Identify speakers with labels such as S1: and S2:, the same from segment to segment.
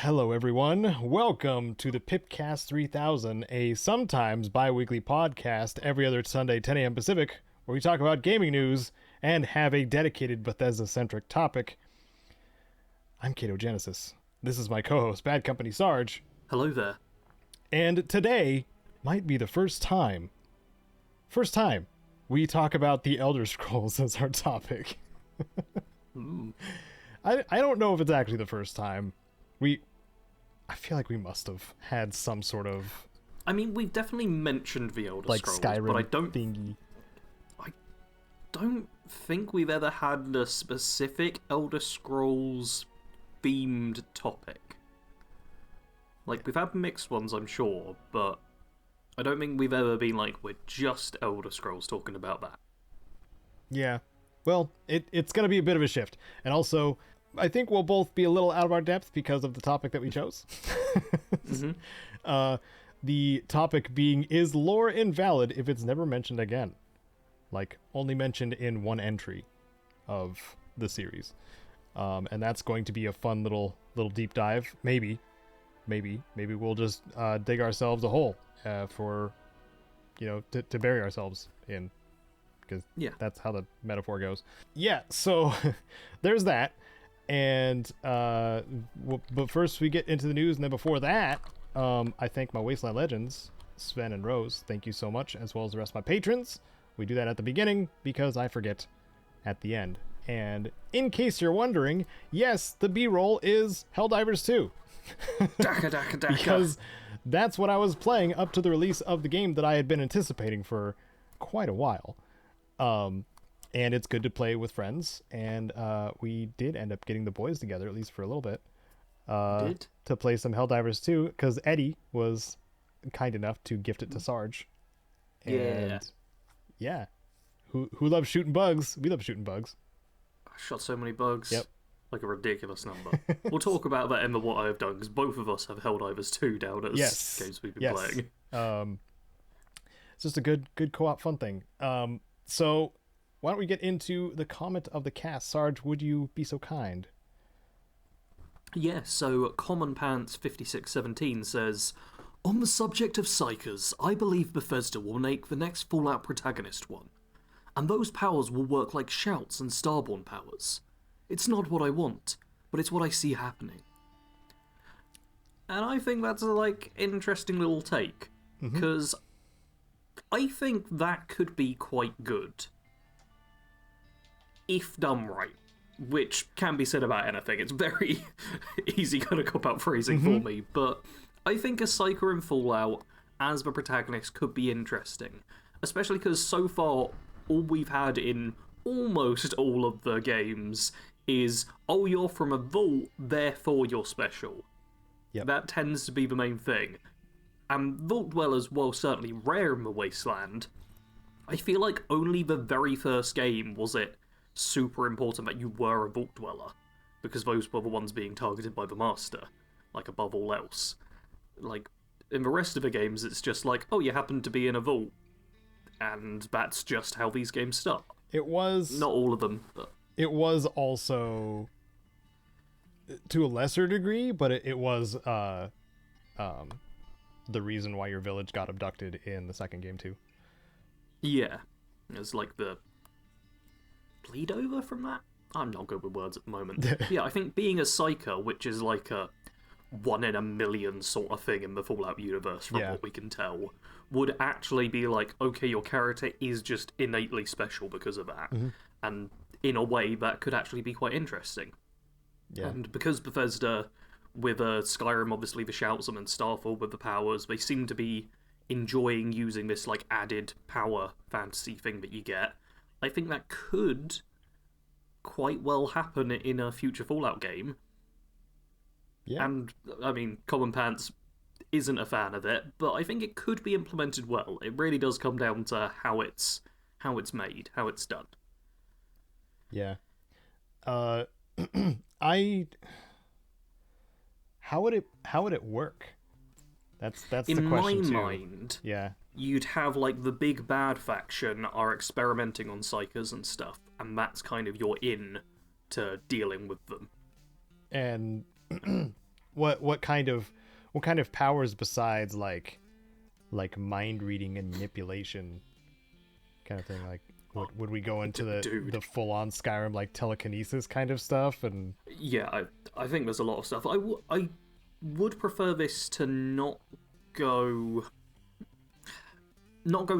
S1: Hello, everyone. Welcome to the PIPCAST 3000, a sometimes bi-weekly podcast every other Sunday, 10 a.m. Pacific, where we talk about gaming news and have a dedicated Bethesda-centric topic. I'm Caedo Genesis. This is my co-host, BADCompanySarge.
S2: Hello there.
S1: And today might be the first time we talk about the Elder Scrolls as our topic. I don't know if it's actually the first time. I feel like we must have had some sort of...
S2: I mean, we've definitely mentioned the Elder Scrolls,
S1: Skyrim
S2: but I don't think we've ever had a specific Elder Scrolls themed topic. Like, we've had mixed ones, I'm sure, but I don't think we've ever been like, we're just Elder Scrolls talking about that.
S1: Yeah. Well, it's going to be a bit of a shift. And also, I think we'll both be a little out of our depth because of the topic that we chose. The topic being, is lore invalid if it's never mentioned again? Like, only mentioned in one entry of the series. And that's going to be a fun little deep dive. Maybe we'll just dig ourselves a hole for, to bury ourselves in. Because that's how the metaphor goes. Yeah, so there's that. And but first we get into the news, and then before that, I thank my Wasteland Legends, Sven and Rose. Thank you so much, as well as the rest of my patrons. We do that at the beginning because I forget at the end. And in case you're wondering, yes, the B-roll is Helldivers 2.
S2: Daka.
S1: Because that's what I was playing up to the release of the game that I had been anticipating for quite a while. And it's good to play with friends, and we did end up getting the boys together, at least for a little bit, to play some Helldivers 2, because Eddie was kind enough to gift it to Sarge. And yeah. Who loves shooting bugs? We love shooting bugs.
S2: I shot so many bugs.
S1: Yep.
S2: Like a ridiculous number. We'll talk about that in the What I Have Done, because both of us have Helldivers 2 down as games we've been playing.
S1: It's just a good co-op fun thing. So why don't we get into the comment of the cast? Sarge, would you be so kind?
S2: Yeah, so Common Pants 5617 says, on the subject of psychers, I believe Bethesda will make the next Fallout protagonist one. And those powers will work like shouts and Starborn powers. It's not what I want, but it's what I see happening. And I think that's a, interesting little take. Because I think that could be quite good. If done right. Which can be said about anything. It's very easy kind of cop-out phrasing for me. But I think a Psyker in Fallout as the protagonist could be interesting. Especially because so far, all we've had in almost all of the games is, oh, you're from a vault, therefore you're special.
S1: Yep.
S2: That tends to be the main thing. And Vault Dwellers, while certainly rare in the Wasteland, I feel like only the very first game was it super important that you were a Vault Dweller, because those were the ones being targeted by the Master, above all else. In the rest of the games, it's just oh, you happen to be in a vault, and that's just how these games start.
S1: It was...
S2: Not all of them, but...
S1: It was also, to a lesser degree, but it was the reason why your village got abducted in the second game too. Yeah.
S2: It's the bleed over from that? I'm not good with words at the moment. Yeah, I think being a Psyker, which is a 1 in a million sort of thing in the Fallout universe from what we can tell, would actually be okay, your character is just innately special because of that. And in a way, that could actually be quite interesting. Yeah. And because Bethesda, with Skyrim, obviously the shouts and Starfield with the powers, they seem to be enjoying using this added power fantasy thing that you get. I think that could quite well happen in a future Fallout game. Yeah. And, I mean, Common Pants isn't a fan of it, but I think it could be implemented well. It really does come down to how it's made, how it's done.
S1: Yeah. How would it work? That's the question too.
S2: In my mind, you'd have the big bad faction are experimenting on psychers and stuff, and that's kind of your in to dealing with them.
S1: And what kind of powers besides like mind reading and manipulation kind of thing? Like, would we go into the full on Skyrim like telekinesis kind of stuff? And
S2: yeah, I think there's a lot of stuff. I would prefer this to not go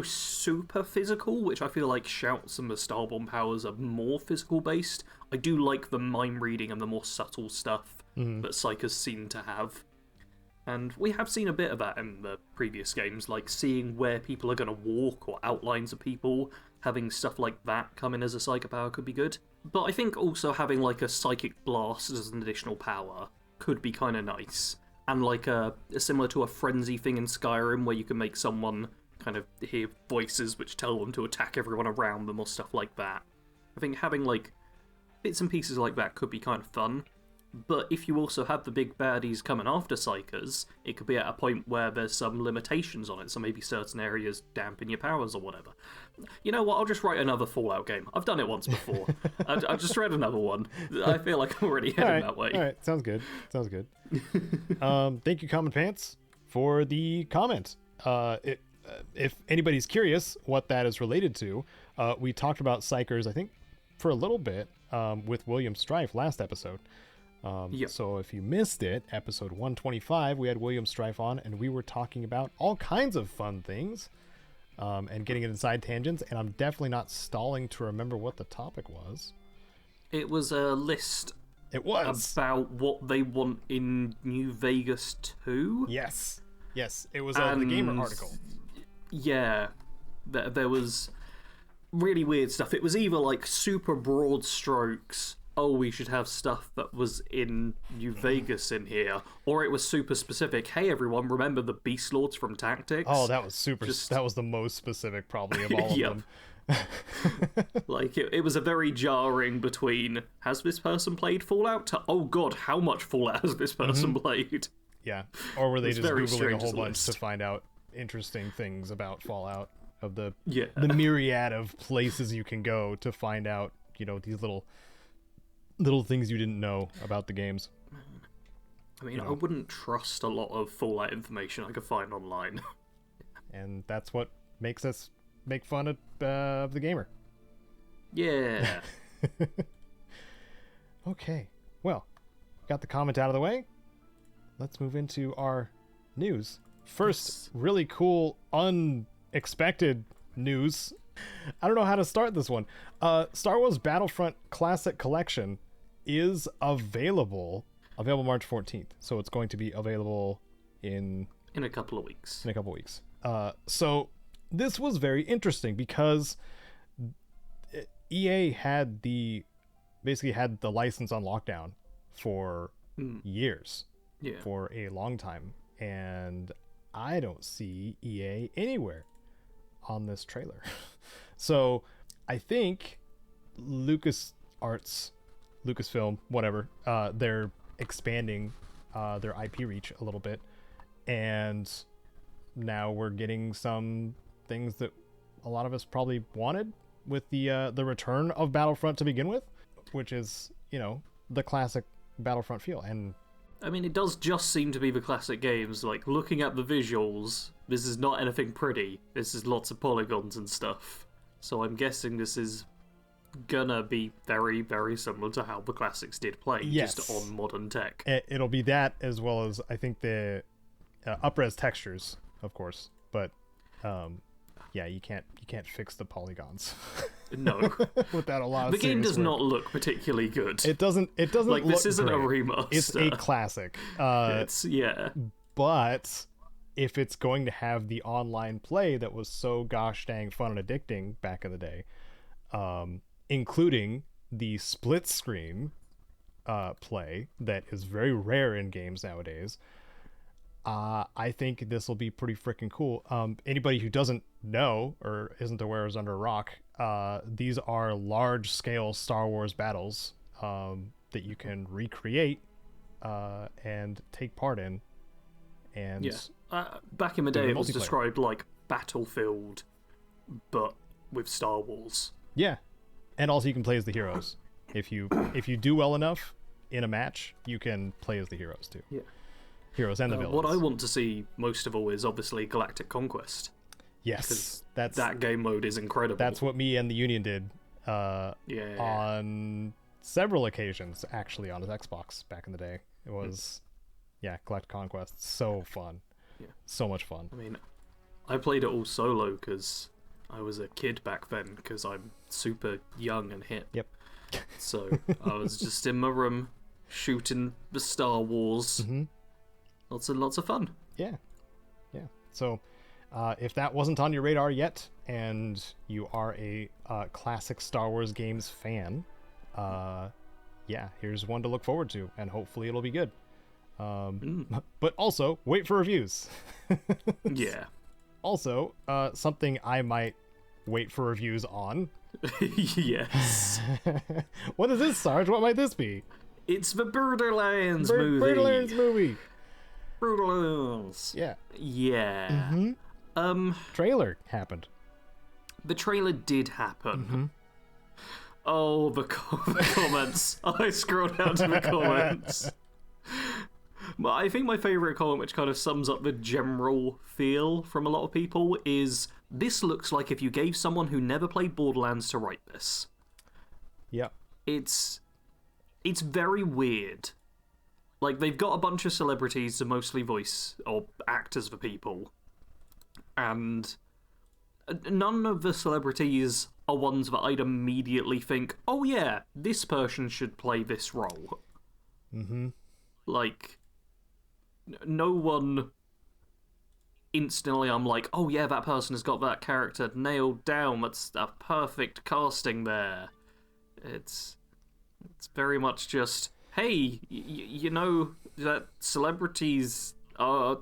S2: super physical, which I feel like shouts and the Starborn powers are more physical based. I do like the mind reading and the more subtle stuff that Psychers seem to have. And we have seen a bit of that in the previous games, like seeing where people are going to walk or outlines of people. Having stuff like that come in as a psychic power could be good. But I think also having like a psychic blast as an additional power could be kind of nice. And like similar to a frenzy thing in Skyrim where you can make someone kind of hear voices which tell them to attack everyone around them or stuff like that. I think having like bits and pieces like that could be kind of fun. But if you also have the big baddies coming after Psychers, it could be at a point where there's some limitations on it, so maybe certain areas dampen your powers or whatever. You know what, I'll just write another Fallout game. I've done it once before. I've just read another one. I feel like I'm already heading that way.
S1: Alright, sounds good. Thank you, Common Pants, for the comment. If anybody's curious what that is related to, we talked about Psychers, I think, for a little bit with William Strife last episode.
S2: Yep.
S1: So if you missed it, episode 125, we had William Strife on, and we were talking about all kinds of fun things and getting inside tangents, and I'm definitely not stalling to remember what the topic was.
S2: It was a list about what they want in New Vegas 2.
S1: Yes, it was the Gamer article.
S2: Yeah, there was really weird stuff. It was either like super broad strokes, oh, we should have stuff that was in New Vegas in here, or it was super specific, hey everyone, remember the Beast Lords from Tactics?
S1: Oh, that was that was the most specific probably of all of them.
S2: Like, it was a very jarring between, has this person played Fallout, to, oh god, how much Fallout has this person played?
S1: Yeah, or were they just Googling a whole bunch to find out interesting things about Fallout, of the myriad of places you can go to find out, these little things you didn't know about the games.
S2: I mean, I wouldn't trust a lot of Fallout information I could find online.
S1: And that's what makes us make fun of the gamer.
S2: Yeah.
S1: Okay, well, got the comment out of the way. Let's move into our news. First, really cool, unexpected news. I don't know how to start this one. Star Wars Battlefront Classic Collection is available March 14th. So it's going to be available in
S2: a couple of weeks.
S1: So this was very interesting because EA had basically had the license on lockdown for years.
S2: Yeah.
S1: For a long time. And I don't see EA anywhere on this trailer. So I think Lucasfilm, whatever, they're expanding their IP reach a little bit, and now we're getting some things that a lot of us probably wanted with the return of Battlefront to begin with, which is the classic Battlefront feel. And
S2: I mean, it does just seem to be the classic games. Like, looking at the visuals, this is not anything pretty. This is lots of polygons and stuff. So I'm guessing this is gonna be very, very similar to how the classics did play, just on modern tech.
S1: It'll be that, as well as I think the up-res textures, of course. But you can't fix the polygons.
S2: No.
S1: Without a lot of
S2: the game does
S1: work.
S2: not look particularly good.
S1: It doesn't like,
S2: look this isn't
S1: great.
S2: A remaster.
S1: It's a classic. But if it's going to have the online play that was so gosh dang fun and addicting back in the day, including the split screen play that is very rare in games nowadays, I think this will be pretty freaking cool. Anybody who doesn't know or isn't aware is under a rock. These are large-scale Star Wars battles that you can recreate and take part in. And
S2: back in the day, it was described like Battlefield, but with Star Wars.
S1: Yeah, and also you can play as the heroes. If you do well enough, in a match, you can play as the heroes too.
S2: Yeah.
S1: Heroes and the villains.
S2: What I want to see most of all is obviously Galactic Conquest.
S1: Yes,
S2: That game mode is incredible.
S1: That's what me and the Union did
S2: Yeah.
S1: on several occasions, actually, on his Xbox back in the day. It was, Galactic Conquest. So fun.
S2: Yeah.
S1: So much fun.
S2: I mean, I played it all solo because I was a kid back then, because I'm super young and hip.
S1: Yep.
S2: So I was just in my room shooting the Star Wars.
S1: Mm-hmm.
S2: Lots and lots of fun.
S1: Yeah. So, if that wasn't on your radar yet, and you are a classic Star Wars games fan, here's one to look forward to, and hopefully it'll be good. But also, wait for reviews.
S2: Yeah.
S1: Also, something I might wait for reviews on.
S2: Yes.
S1: What is this, Sarge? What might this be?
S2: It's the Borderlands movie.
S1: Borderlands movie.
S2: Borderlands.
S1: Yeah.
S2: Yeah.
S1: Mm-hmm. Trailer happened.
S2: The trailer did happen.
S1: Mm-hmm.
S2: Oh, the comments. I scrolled down to the comments. But I think my favourite comment, which kind of sums up the general feel from a lot of people, is this looks like if you gave someone who never played Borderlands to write this.
S1: Yep.
S2: It's very weird. Like, they've got a bunch of celebrities to mostly voice or actors for people, and none of the celebrities are ones that I'd immediately think, oh yeah, this person should play this role.
S1: Mm-hmm.
S2: Like, no one instantly I'm like, oh yeah, that person has got that character nailed down, that's a perfect casting there. It's very much just, hey, you know that celebrities are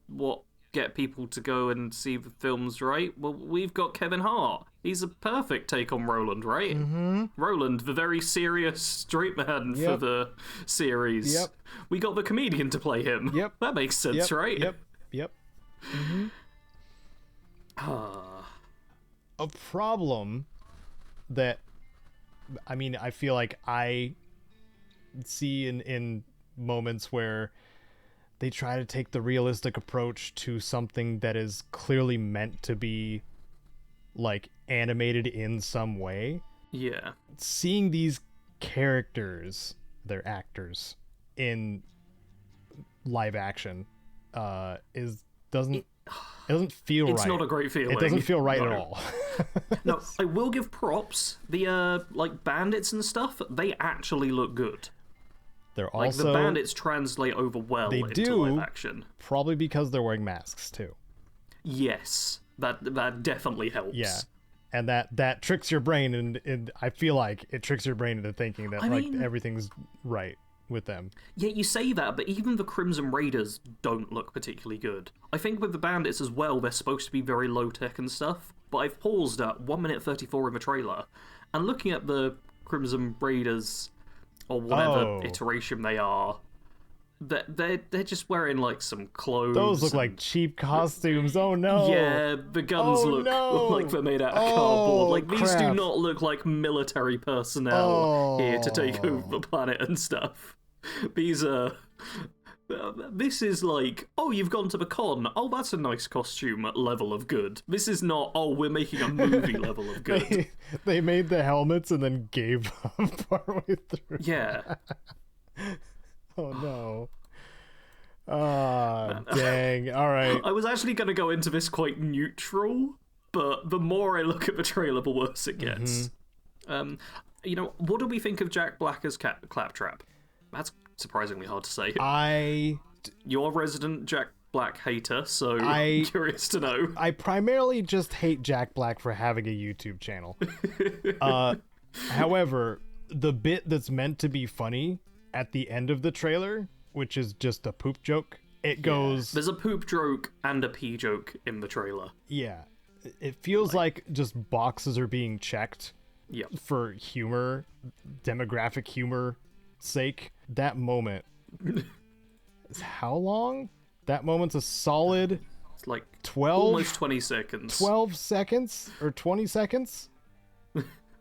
S2: what get people to go and see the films, right? Well, we've got Kevin Hart. He's a perfect take on Roland, right?
S1: Mm-hmm.
S2: Roland, the very serious straight man for the series.
S1: Yep.
S2: We got the comedian to play him.
S1: Yep.
S2: That makes sense, right?
S1: Yep. Mm-hmm. A problem that, I mean, I feel like I see in moments where they try to take the realistic approach to something that is clearly meant to be, like, animated in some way.
S2: Yeah.
S1: Seeing these characters, their actors, in live action doesn't feel right.
S2: It's not a great feeling.
S1: It doesn't feel right at all.
S2: No, I will give props. The like bandits and stuff, they actually look good.
S1: They're
S2: like
S1: also,
S2: the bandits translate over well into live action.
S1: Probably because they're wearing masks too.
S2: Yes, that definitely helps.
S1: Yeah, and that tricks your brain, and I feel like it tricks your brain into thinking that everything's right with them.
S2: Yeah, you say that, but even the Crimson Raiders don't look particularly good. I think with the bandits as well, they're supposed to be very low tech and stuff. But I've paused at 1 minute 34 in the trailer, and looking at the Crimson Raiders, or whatever iteration they are, they're just wearing like some clothes.
S1: Those look like cheap costumes. Oh no!
S2: Yeah, the guns look like they're made out of cardboard. Like these do not look like military personnel here to take over the planet and stuff. These are. This is like, oh, you've gone to the con. Oh, that's a nice costume level of good. This is not, oh, we're making a movie level of good.
S1: They made the helmets and then gave up partway through.
S2: Yeah.
S1: Oh, no. Ah, dang. All right.
S2: I was actually going to go into this quite neutral, but the more I look at the trailer, the worse it gets. Mm-hmm. You know, what do we think of Jack Black as Claptrap? That's surprisingly hard to say. You're a resident Jack Black hater, so I'm curious to know.
S1: I primarily just hate Jack Black for having a YouTube channel. However, the bit that's meant to be funny at the end of the trailer, which is just a poop joke, it goes...
S2: There's a poop joke and a pee joke in the trailer.
S1: Yeah. It feels like just boxes are being checked for humor, demographic humor sake. That moment is how long? That moment's a solid,
S2: it's like
S1: 12,
S2: almost 20 seconds.
S1: 12 seconds or 20 seconds,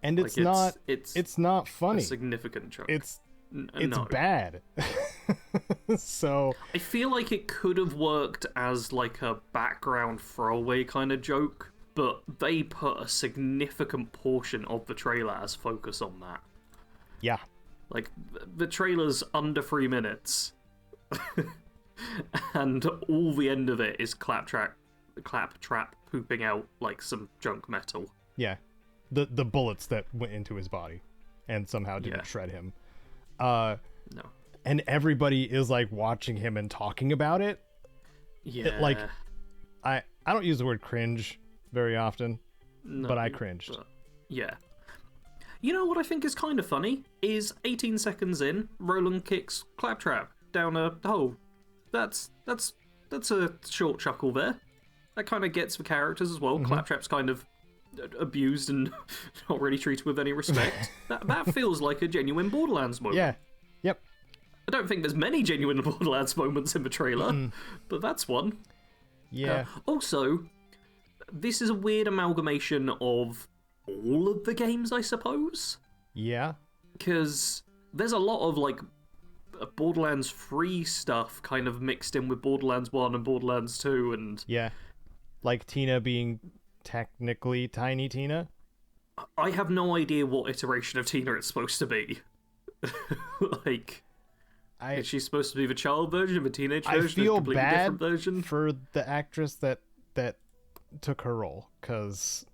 S1: and it's not funny.
S2: A significant chunk.
S1: it's
S2: no.
S1: bad. So
S2: I feel like it could have worked as like a background throwaway kind of joke, but they put a significant portion of the trailer as focus on that.
S1: yeah,
S2: Like, the trailer's under 3 minutes, and all the end of it is Claptrap pooping out, like, some junk metal.
S1: yeah, the bullets that went into his body and somehow didn't shred him.
S2: No.
S1: And everybody is like watching him and talking about it.
S2: Yeah.
S1: Like, I don't use the word cringe very often,
S2: No,
S1: but I cringed.
S2: but- yeah. You know what I think is kind of funny? Is 18 seconds in, Roland kicks Claptrap down a hole. That's a short chuckle there. That kind of gets the characters as well. Claptrap's kind of abused and not really treated with any respect. that feels like a genuine Borderlands moment.
S1: Yeah, yep,
S2: I don't think there's many genuine Borderlands moments in the trailer, but that's one.
S1: yeah,
S2: Also, this is a weird amalgamation of all of the games, I suppose.
S1: yeah,
S2: Because there's a lot of, like, Borderlands 3 stuff kind of mixed in with Borderlands 1 and Borderlands 2, and
S1: yeah. Like Tina being technically Tiny Tina.
S2: I have no idea what iteration of Tina it's supposed to be. Like, is she supposed to be the child version, the teenage version,
S1: I feel
S2: a completely
S1: bad
S2: different version?
S1: for the actress that took her role, because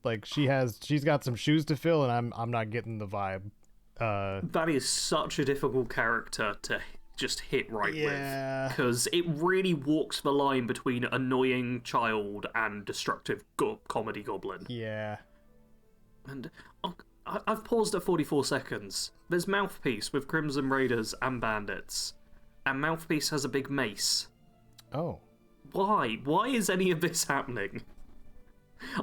S1: like she's got some shoes to fill, and I'm not getting the vibe.
S2: That is such a difficult character to just hit right
S1: Yeah.
S2: with, because it really walks the line between annoying child and destructive comedy goblin.
S1: Yeah,
S2: And I've paused at 44 seconds. There's Mouthpiece with Crimson Raiders and Bandits, and Mouthpiece has a big mace.
S1: oh,
S2: Why? Why is any of this happening?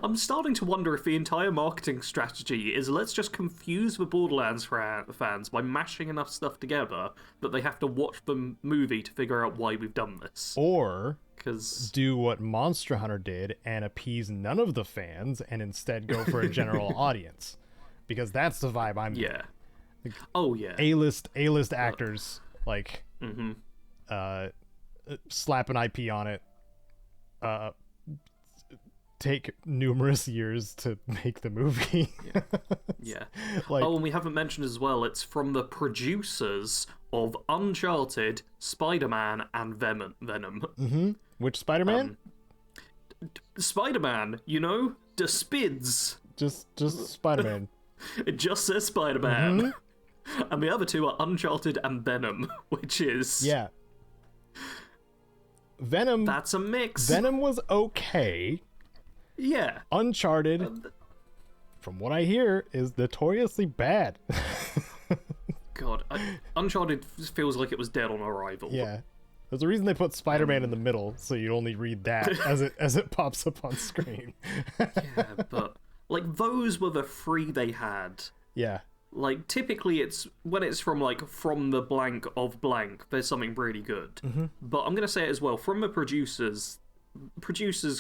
S2: I'm starting to wonder if the entire marketing strategy is let's just confuse the Borderlands fans by mashing enough stuff together that they have to watch the movie to figure out why we've done this.
S1: or
S2: Because
S1: do what Monster Hunter did and appease none of the fans and instead go for a general audience, because that's the vibe I'm getting.
S2: yeah, oh yeah,
S1: A-list actors like slap an IP on it, take numerous years to make the movie.
S2: yeah.
S1: Like,
S2: Oh, and we haven't mentioned as well, it's from the producers of Uncharted, Spider-Man, and Venom.
S1: which Spider-Man?
S2: Spider-Man, you know, the Spids.
S1: Just Spider-Man.
S2: It just says Spider-Man. And the other two are Uncharted and Venom, which is...
S1: Yeah. Venom.
S2: That's a mix.
S1: Venom was okay.
S2: Yeah.
S1: Uncharted, from what I hear, is notoriously bad.
S2: God, Uncharted feels like it was dead on arrival.
S1: Yeah. There's a reason they put Spider-Man in the middle, so you only read that as it pops up on screen.
S2: Yeah, but, like, those were the three they had.
S1: Yeah.
S2: Like, typically it's, when it's from, like, from the blank of blank, there's something really good. But I'm going to say it as well, from the producers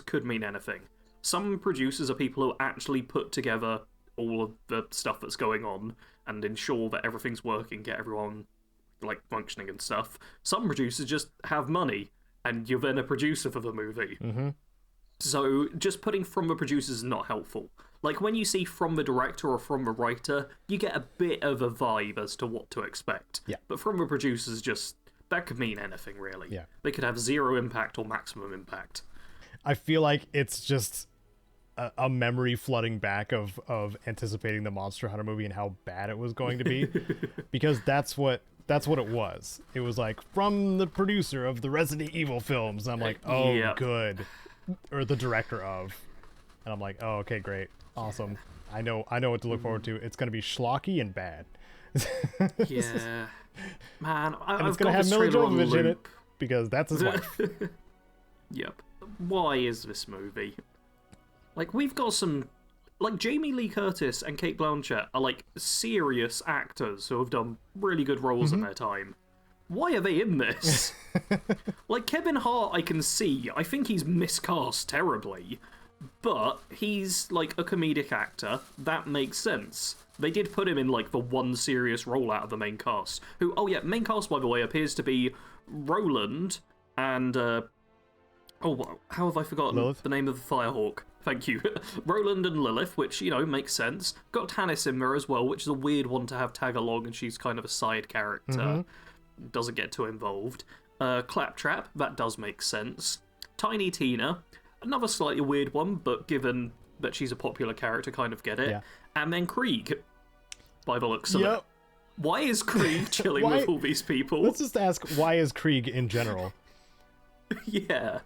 S2: could mean anything. Some producers are people who actually put together all of the stuff that's going on and ensure that everything's working, get everyone, like, functioning and stuff. Some producers just have money, and you're then a producer for the movie. So just putting from the producers is not helpful. Like, when you see from the director or from the writer, you get a bit of a vibe as to what to expect.
S1: Yeah.
S2: But from the producers, just, that could mean anything, really.
S1: Yeah.
S2: They could have zero impact or maximum impact.
S1: I feel like it's just a memory flooding back of anticipating the Monster Hunter movie and how bad it was going to be. Because that's what it was. It was like, from the producer of the Resident Evil films. And I'm like, oh,
S2: Yep.
S1: good. Or the director of. And I'm like, oh, okay, great. Awesome. I know what to look forward to. It's going to be schlocky and bad.
S2: Yeah. Man,
S1: And
S2: I've
S1: it's going
S2: got
S1: to have
S2: this
S1: Mila
S2: trailer on
S1: Jovovich in it,
S2: loop.
S1: because that's his wife.
S2: Yep. Why is this movie? Like, we've got some... Like, Jamie Lee Curtis and Cate Blanchett are, like, serious actors who have done really good roles in their time. Why are they in this? Like, Kevin Hart, I can see. I think he's miscast terribly. But he's, like, a comedic actor. That makes sense. They did put him in, like, the one serious role out of the main cast. Who, oh yeah, main cast, by the way, appears to be Roland and, how have I forgotten
S1: Lilith?
S2: the name of the Firehawk? Thank you. Roland and Lilith, which, you know, makes sense. Got Tannis in there as well, which is a weird one to have tag along, and she's kind of a side character. Doesn't get too involved. Claptrap, that does make sense. Tiny Tina, another slightly weird one, but given that she's a popular character, kind of get it.
S1: Yeah.
S2: And then Krieg, by the looks of it. Why is Krieg chilling with all these people?
S1: Let's just ask, why is Krieg in general?
S2: Yeah,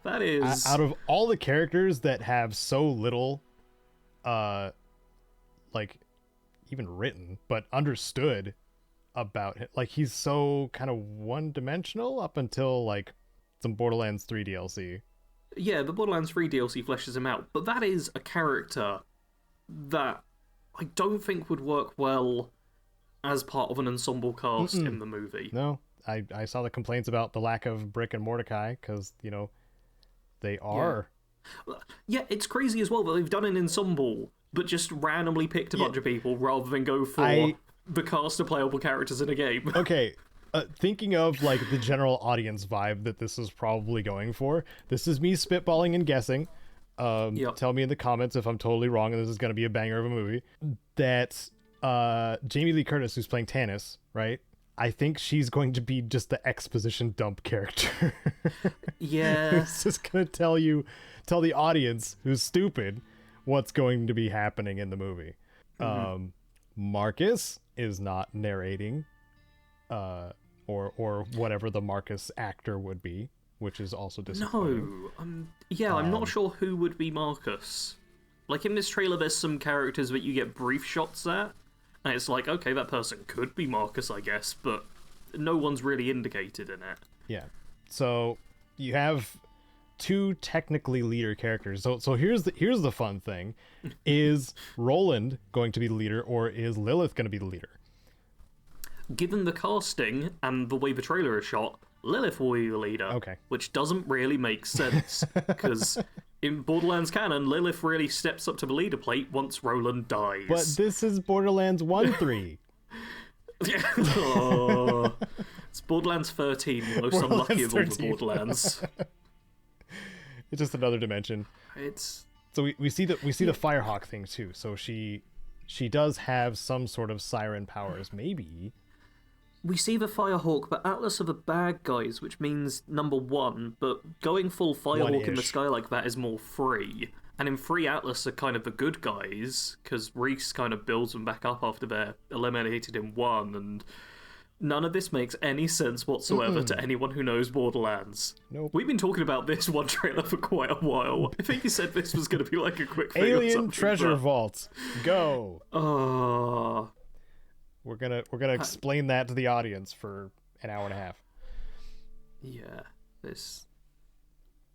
S2: that is...
S1: Out of all the characters that have so little, like, even written, but understood about him, like, he's so kind of one-dimensional up until, like, some Borderlands 3 DLC.
S2: Yeah, the Borderlands 3 DLC fleshes him out, but that is a character that I don't think would work well as part of an ensemble cast in the movie.
S1: No, I saw the complaints about the lack of Brick and Mordecai, because, you know, they are.
S2: Yeah, it's crazy as well that they've done an ensemble, but just randomly picked a bunch of people rather than go for the cast of playable characters in a game.
S1: Okay, thinking of, like, the general audience vibe that this is probably going for, this is me spitballing and guessing. Tell me in the comments if I'm totally wrong and this is going to be a banger of a movie. That Jamie Lee Curtis, who's playing Tannis, right? I think she's going to be just the exposition dump character.
S2: Yeah.
S1: It's just going to tell the audience who's stupid what's going to be happening in the movie. Marcus is not narrating, or whatever the Marcus actor would be, which is also disappointing.
S2: No, I'm not sure who would be Marcus. Like, in this trailer, there's some characters that you get brief shots at, and it's like, okay, that person could be Marcus, I guess, but no one's really indicated in it.
S1: Yeah. So you have two technically leader characters. So here's the fun thing. Is Roland going to be the leader, or is Lilith going to be the leader?
S2: Given the casting and the way the trailer is shot, Lilith will be the leader.
S1: Okay.
S2: Which doesn't really make sense, because in Borderlands canon, Lilith really steps up to the leader plate once Roland dies.
S1: But this is Borderlands 1-3.
S2: Oh, it's Borderlands 13, the most unlucky of all the Borderlands.
S1: It's just another dimension. So we see the Firehawk thing too. So she does have some sort of siren powers, maybe.
S2: We see the Firehawk, but Atlas are the bad guys, which means number one, but going full Firehawk in the sky like that is more free. And in free, Atlas are kind of the good guys, because Reese kind of builds them back up after they're eliminated in one, and none of this makes any sense whatsoever to anyone who knows Borderlands.
S1: Nope.
S2: We've been talking about this one trailer for quite a while. I think you said this was going to be like a quick thing
S1: Alien treasure vault. Go. We're gonna explain that to the audience for an hour and a half.
S2: Yeah,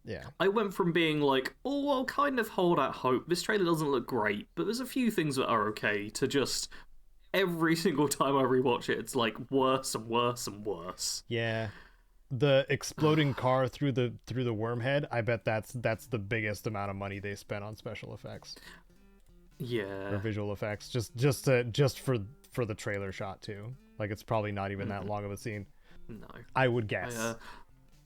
S1: Yeah.
S2: I went from being like, oh, I'll kind of hold out hope. This trailer doesn't look great, but there's a few things that are okay, to just every single time I rewatch it, it's like worse and worse and worse.
S1: Yeah. The exploding car through the wormhead, I bet that's the biggest amount of money they spent on special effects.
S2: Yeah.
S1: Or visual effects. Just for the trailer shot too. Like, it's probably not even that long of a scene.
S2: No.
S1: I would guess.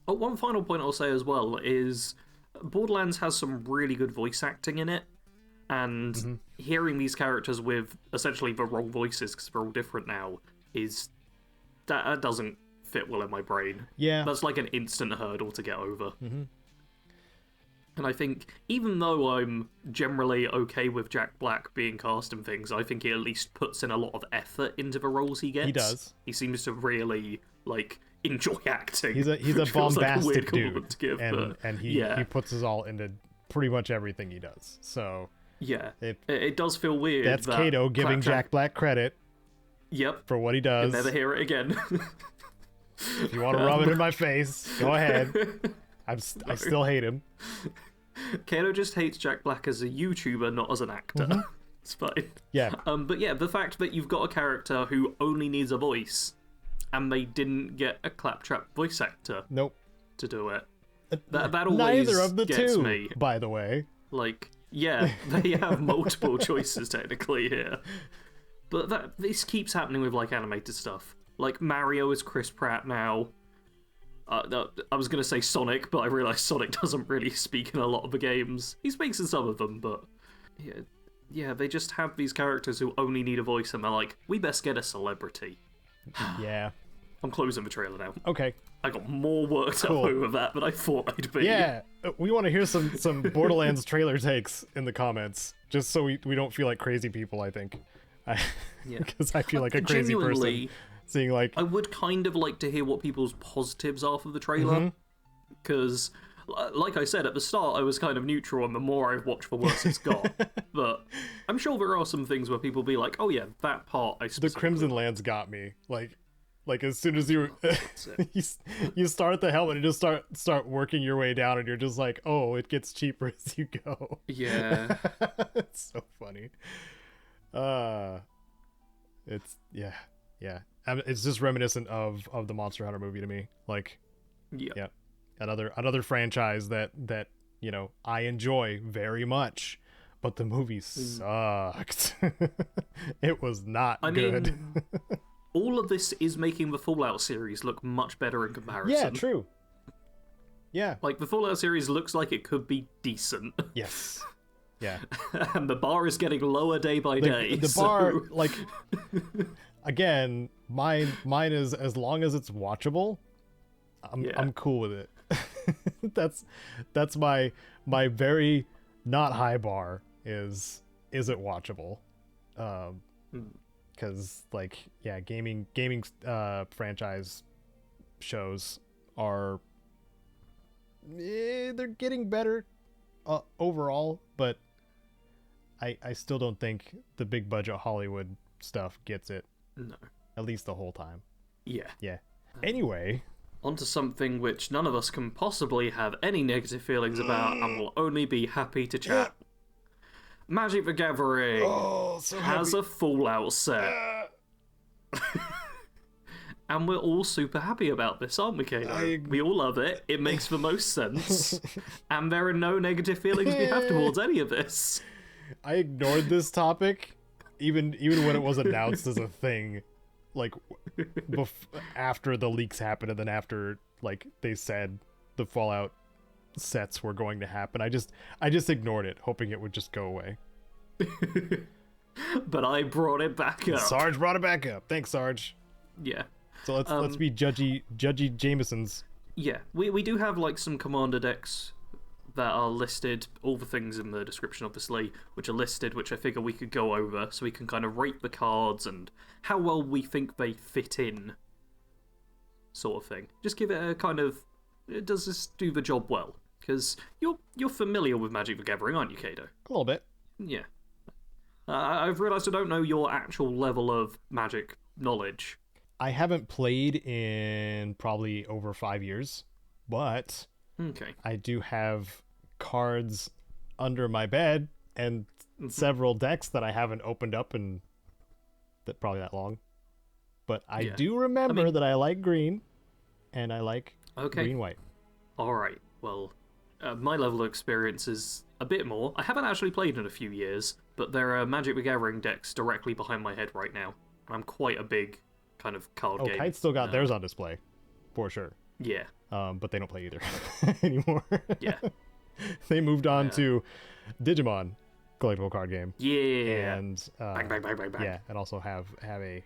S2: One final point I'll say as well is Borderlands has some really good voice acting in it, and hearing these characters with essentially the wrong voices, because they're all different now, that doesn't fit well in my brain.
S1: Yeah.
S2: That's like an instant hurdle to get over. And I think, even though I'm generally okay with Jack Black being cast and things, I think he at least puts in a lot of effort into the roles he gets.
S1: He does.
S2: He seems to really, like, enjoy acting.
S1: He's a bombastic
S2: like
S1: dude,
S2: to give,
S1: and he puts his all into pretty much everything he does. So
S2: yeah, it does feel weird.
S1: That's Caedo giving Jack Black credit.
S2: Yep.
S1: For what he does.
S2: You'll never hear it again.
S1: If you want to rub it in my face, go ahead. I still hate him.
S2: Caedo just hates Jack Black as a YouTuber, not as an actor. It's fine.
S1: Yeah.
S2: But yeah, the fact that you've got a character who only needs a voice, and they didn't get a Claptrap voice actor.
S1: Nope.
S2: To do it. That always
S1: Neither of the
S2: gets
S1: two,
S2: me.
S1: By the way.
S2: Like, yeah, they have multiple choices technically here. But this keeps happening with like animated stuff. Like Mario is Chris Pratt now. I was gonna say Sonic, but I realised Sonic doesn't really speak in a lot of the games. He speaks in some of them, but yeah, they just have these characters who only need a voice, and they're like, we best get a celebrity.
S1: Yeah.
S2: I'm closing the trailer now.
S1: Okay.
S2: I got more worked up over that than I thought I'd be.
S1: Yeah, we want to hear some Borderlands trailer takes in the comments, just so we don't feel like crazy people, I think. Because I feel like a crazy person seeing like...
S2: I would kind of like to hear what people's positives are for the trailer, because, like I said, at the start I was kind of neutral, and the more I've watched, the worse it's got. But I'm sure there are some things where people be like, oh yeah, that part I specifically...
S1: The Crimson Lands got me. Like as soon as you you start the helmet and just start working your way down, and you're just like, oh, it gets cheaper as you go.
S2: Yeah.
S1: It's so funny. It's yeah. It's just reminiscent of the Monster Hunter movie to me. Like, yeah, another franchise that you know I enjoy very much, but the movie sucked. It was not good.
S2: All of this is making the Fallout series look much better in comparison.
S1: Yeah, true. Yeah.
S2: Like, the Fallout series looks like it could be decent.
S1: Yes. Yeah.
S2: And the bar is getting lower day by day.
S1: The bar, like, again, mine is, as long as it's watchable, I'm cool with it. That's my very not high bar is it watchable? Because like gaming franchise shows are they're getting better overall, but I still don't think the big budget Hollywood stuff gets it.
S2: No,
S1: at least the whole time. Yeah. Anyway,
S2: onto something which none of us can possibly have any negative feelings about, and will only be happy to chat. Magic the Gathering has a Fallout set. And we're all super happy about this, aren't we, Caedo? We all love it. It makes the most sense. And there are no negative feelings we have towards any of this.
S1: I ignored this topic, even when it was announced as a thing, like after the leaks happened, and then after like they said the Fallout sets were going to happen. I just ignored it, hoping it would just go away.
S2: But I brought it back up.
S1: Sarge brought it back up. Thanks, Sarge.
S2: Yeah.
S1: So let's be judgy Jamesons.
S2: Yeah, we do have like some commander decks that are listed, all the things in the description obviously, which are listed, which I figure we could go over so we can kind of rate the cards and how well we think they fit in, sort of thing. Just give it a kind of, does this do the job well? Because you're familiar with Magic the Gathering, aren't you, Caedo?
S1: A little bit.
S2: Yeah. I've realised I don't know your actual level of Magic knowledge.
S1: I haven't played in probably over 5 years, but
S2: okay.
S1: I do have cards under my bed and several decks that I haven't opened up in probably that long. But I do remember that I like green, and I like green-white.
S2: All right. Well, my level of experience is a bit more. I haven't actually played in a few years, but there are Magic the Gathering decks directly behind my head right now. I'm quite a big kind of card game.
S1: Kite still got theirs on display, for sure.
S2: Yeah.
S1: But they don't play either anymore.
S2: Yeah.
S1: They moved on to Digimon collectible card game.
S2: Yeah.
S1: And
S2: bang.
S1: Yeah, and also have a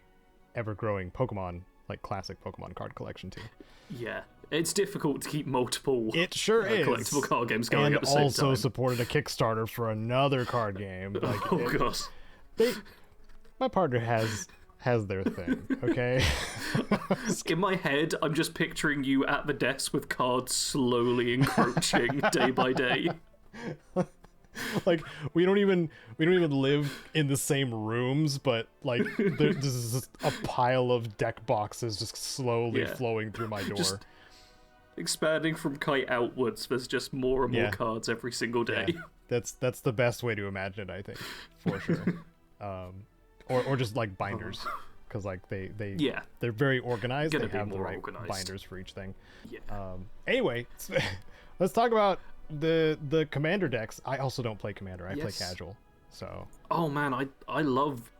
S1: ever-growing Pokemon, like classic Pokemon card collection too.
S2: Yeah. It's difficult to keep multiple collectible card games going at the same time.
S1: And also supported a Kickstarter for another card game. Like,
S2: gosh.
S1: My partner has their thing, okay?
S2: In my head, I'm just picturing you at the desk with cards slowly encroaching day by day.
S1: Like we don't even live in the same rooms, but like there's just a pile of deck boxes just slowly flowing through my door. Just
S2: expanding from Kite outwards, there's just more and more cards every single day.
S1: Yeah. That's the best way to imagine it, I think, for sure. Or just like binders, because like they're very organized. They have the right binders for each thing.
S2: Yeah.
S1: Anyway, let's talk about the commander decks. I also don't play commander. I play casual. So.
S2: Oh man, I love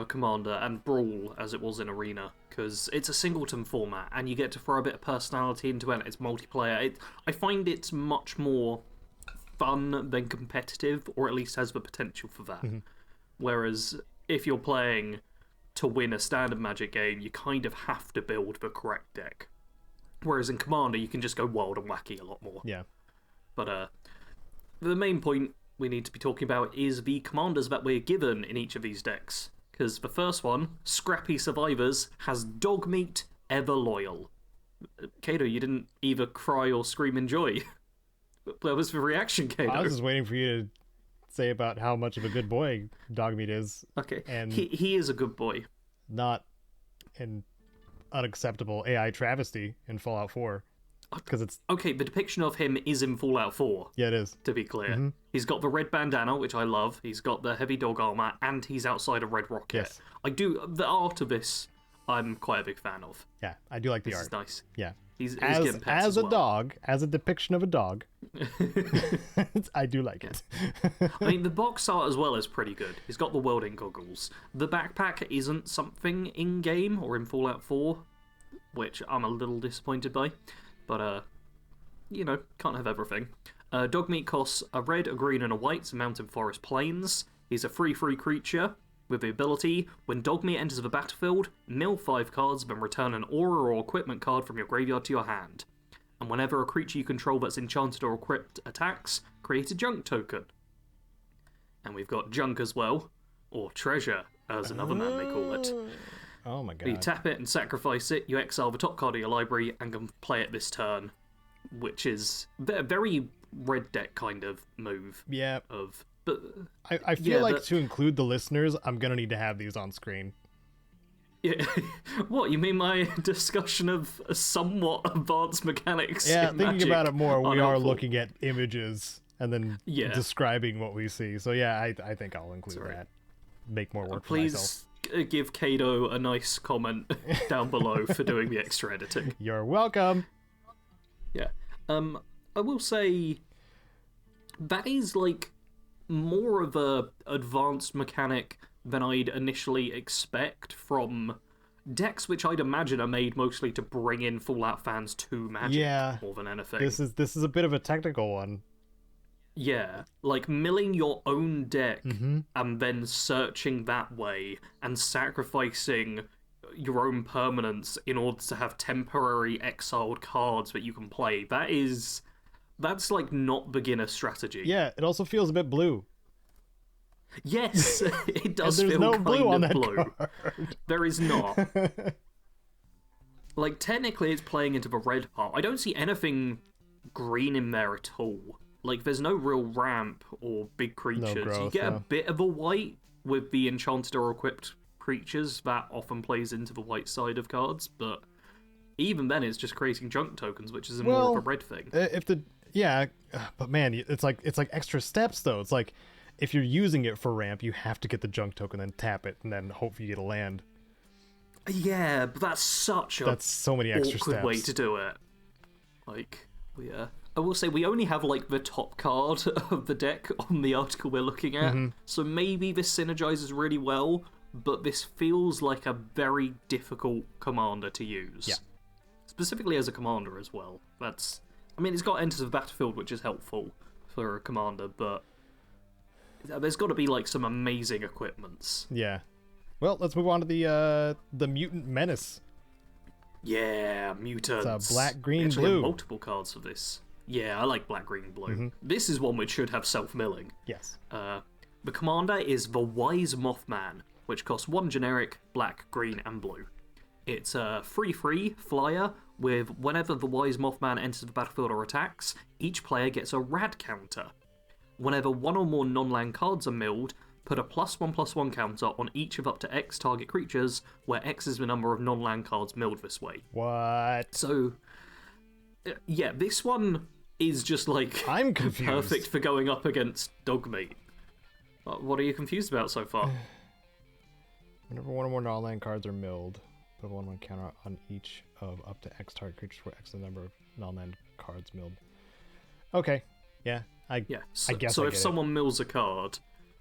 S2: Commander and Brawl as it was in Arena, because it's a singleton format and you get to throw a bit of personality into it. It's multiplayer. I find it's much more fun than competitive, or at least has the potential for that. Whereas if you're playing to win a standard Magic game, you kind of have to build the correct deck. Whereas in Commander, you can just go wild and wacky a lot more.
S1: Yeah.
S2: But the main point we need to be talking about is the commanders that we're given in each of these decks. Because the first one, Scrappy Survivors, has Dogmeat, Ever Loyal. Caedo, you didn't either cry or scream in joy. Where was the reaction, Caedo?
S1: I was just waiting for you to say about how much of a good boy Dogmeat is.
S2: Okay,
S1: and
S2: he is a good boy.
S1: Not an unacceptable AI travesty in Fallout 4. Because it's...
S2: Okay, the depiction of him is in Fallout 4.
S1: Yeah, it is.
S2: To be clear. He's got the red bandana, which I love. He's got the heavy dog armor, and he's outside a red rocket.
S1: Yes.
S2: The art of this, I'm quite a big fan of.
S1: Yeah, I do like the
S2: This
S1: art.
S2: is nice.
S1: Yeah.
S2: He's getting pets
S1: as
S2: as
S1: a
S2: well.
S1: dog, as a depiction of a dog, I do like it.
S2: I mean, the box art as well is pretty good. He's got the welding goggles. The backpack isn't something in-game or in Fallout 4, which I'm a little disappointed by. But, you know, can't have everything. Dogmeat costs a red, a green, and a white to mount in Forest Plains. He's a free creature with the ability, when Dogmeat enters the battlefield, mill 5 cards, then return an aura or equipment card from your graveyard to your hand. And whenever a creature you control that's enchanted or equipped attacks, create a junk token. And we've got junk as well, or treasure, as another man may call it.
S1: Oh my god.
S2: You tap it and sacrifice it, you exile the top card of your library and can play it this turn, which is a very red deck kind of move.
S1: Yeah.
S2: But
S1: I feel like to include the listeners, I'm gonna need to have these on screen.
S2: Yeah. What, you mean my discussion of somewhat advanced mechanics?
S1: Yeah,
S2: in
S1: thinking
S2: Magic
S1: about it more, we are
S2: unhelpful?
S1: looking at images and then describing what we see. So yeah, I think I'll include that. Make more work for myself.
S2: Please give Caedo a nice comment down below for doing the extra editing.
S1: You're welcome.
S2: Yeah. I will say that is like more of a advanced mechanic than I'd initially expect from decks which I'd imagine are made mostly to bring in Fallout fans to Magic more than anything.
S1: This is a bit of a technical one.
S2: Yeah, like milling your own deck and then searching that way and sacrificing your own permanents in order to have temporary exiled cards that you can play. That's like not beginner strategy.
S1: Yeah, it also feels a bit blue.
S2: Yes, it does
S1: and there's
S2: feel
S1: no
S2: kind
S1: blue on
S2: of
S1: that
S2: blue.
S1: card.
S2: There is not. Like, technically it's playing into the red part. I don't see anything green in there at all. Like, there's no real ramp or big creatures.
S1: No growth,
S2: you get a bit of a white with the enchanted or equipped creatures. That often plays into the white side of cards, but even then it's just creating junk tokens, which is more of a red thing.
S1: But man, it's like extra steps though. It's like if you're using it for ramp, you have to get the junk token, then tap it, and then hope you get a land.
S2: Yeah, but that's so many extra awkward steps. Way to do it. Like, I will say we only have like the top card of the deck on the article we're looking at, so maybe this synergizes really well, but this feels like a very difficult commander to use.
S1: Yeah.
S2: Specifically as a commander as well. It's got Enters the Battlefield, which is helpful for a commander, but there's got to be like some amazing equipments.
S1: Yeah. Well, let's move on to the Mutant Menace.
S2: Yeah, mutants.
S1: It's a black, green,
S2: Actually,
S1: blue.
S2: Have multiple cards for this. Yeah, I like black, green, blue. This is one which should have self-milling.
S1: Yes.
S2: The commander is the Wise Mothman, which costs 1 generic, black, green, and blue. It's a free flyer with whenever the Wise Mothman enters the battlefield or attacks, each player gets a rad counter. Whenever one or more non-land cards are milled, put a +1/+1 counter on each of up to X target creatures, where X is the number of non-land cards milled this way.
S1: What?
S2: So, yeah, this one is just like
S1: I'm confused.
S2: Perfect for going up against Dogmeat. What are you confused about so far?
S1: Whenever one or more non-land cards are milled, put a 1/1 counter on each of up to X target creatures where X is the number of non-land cards milled. Okay. Yeah. I guess
S2: So if someone mills a card,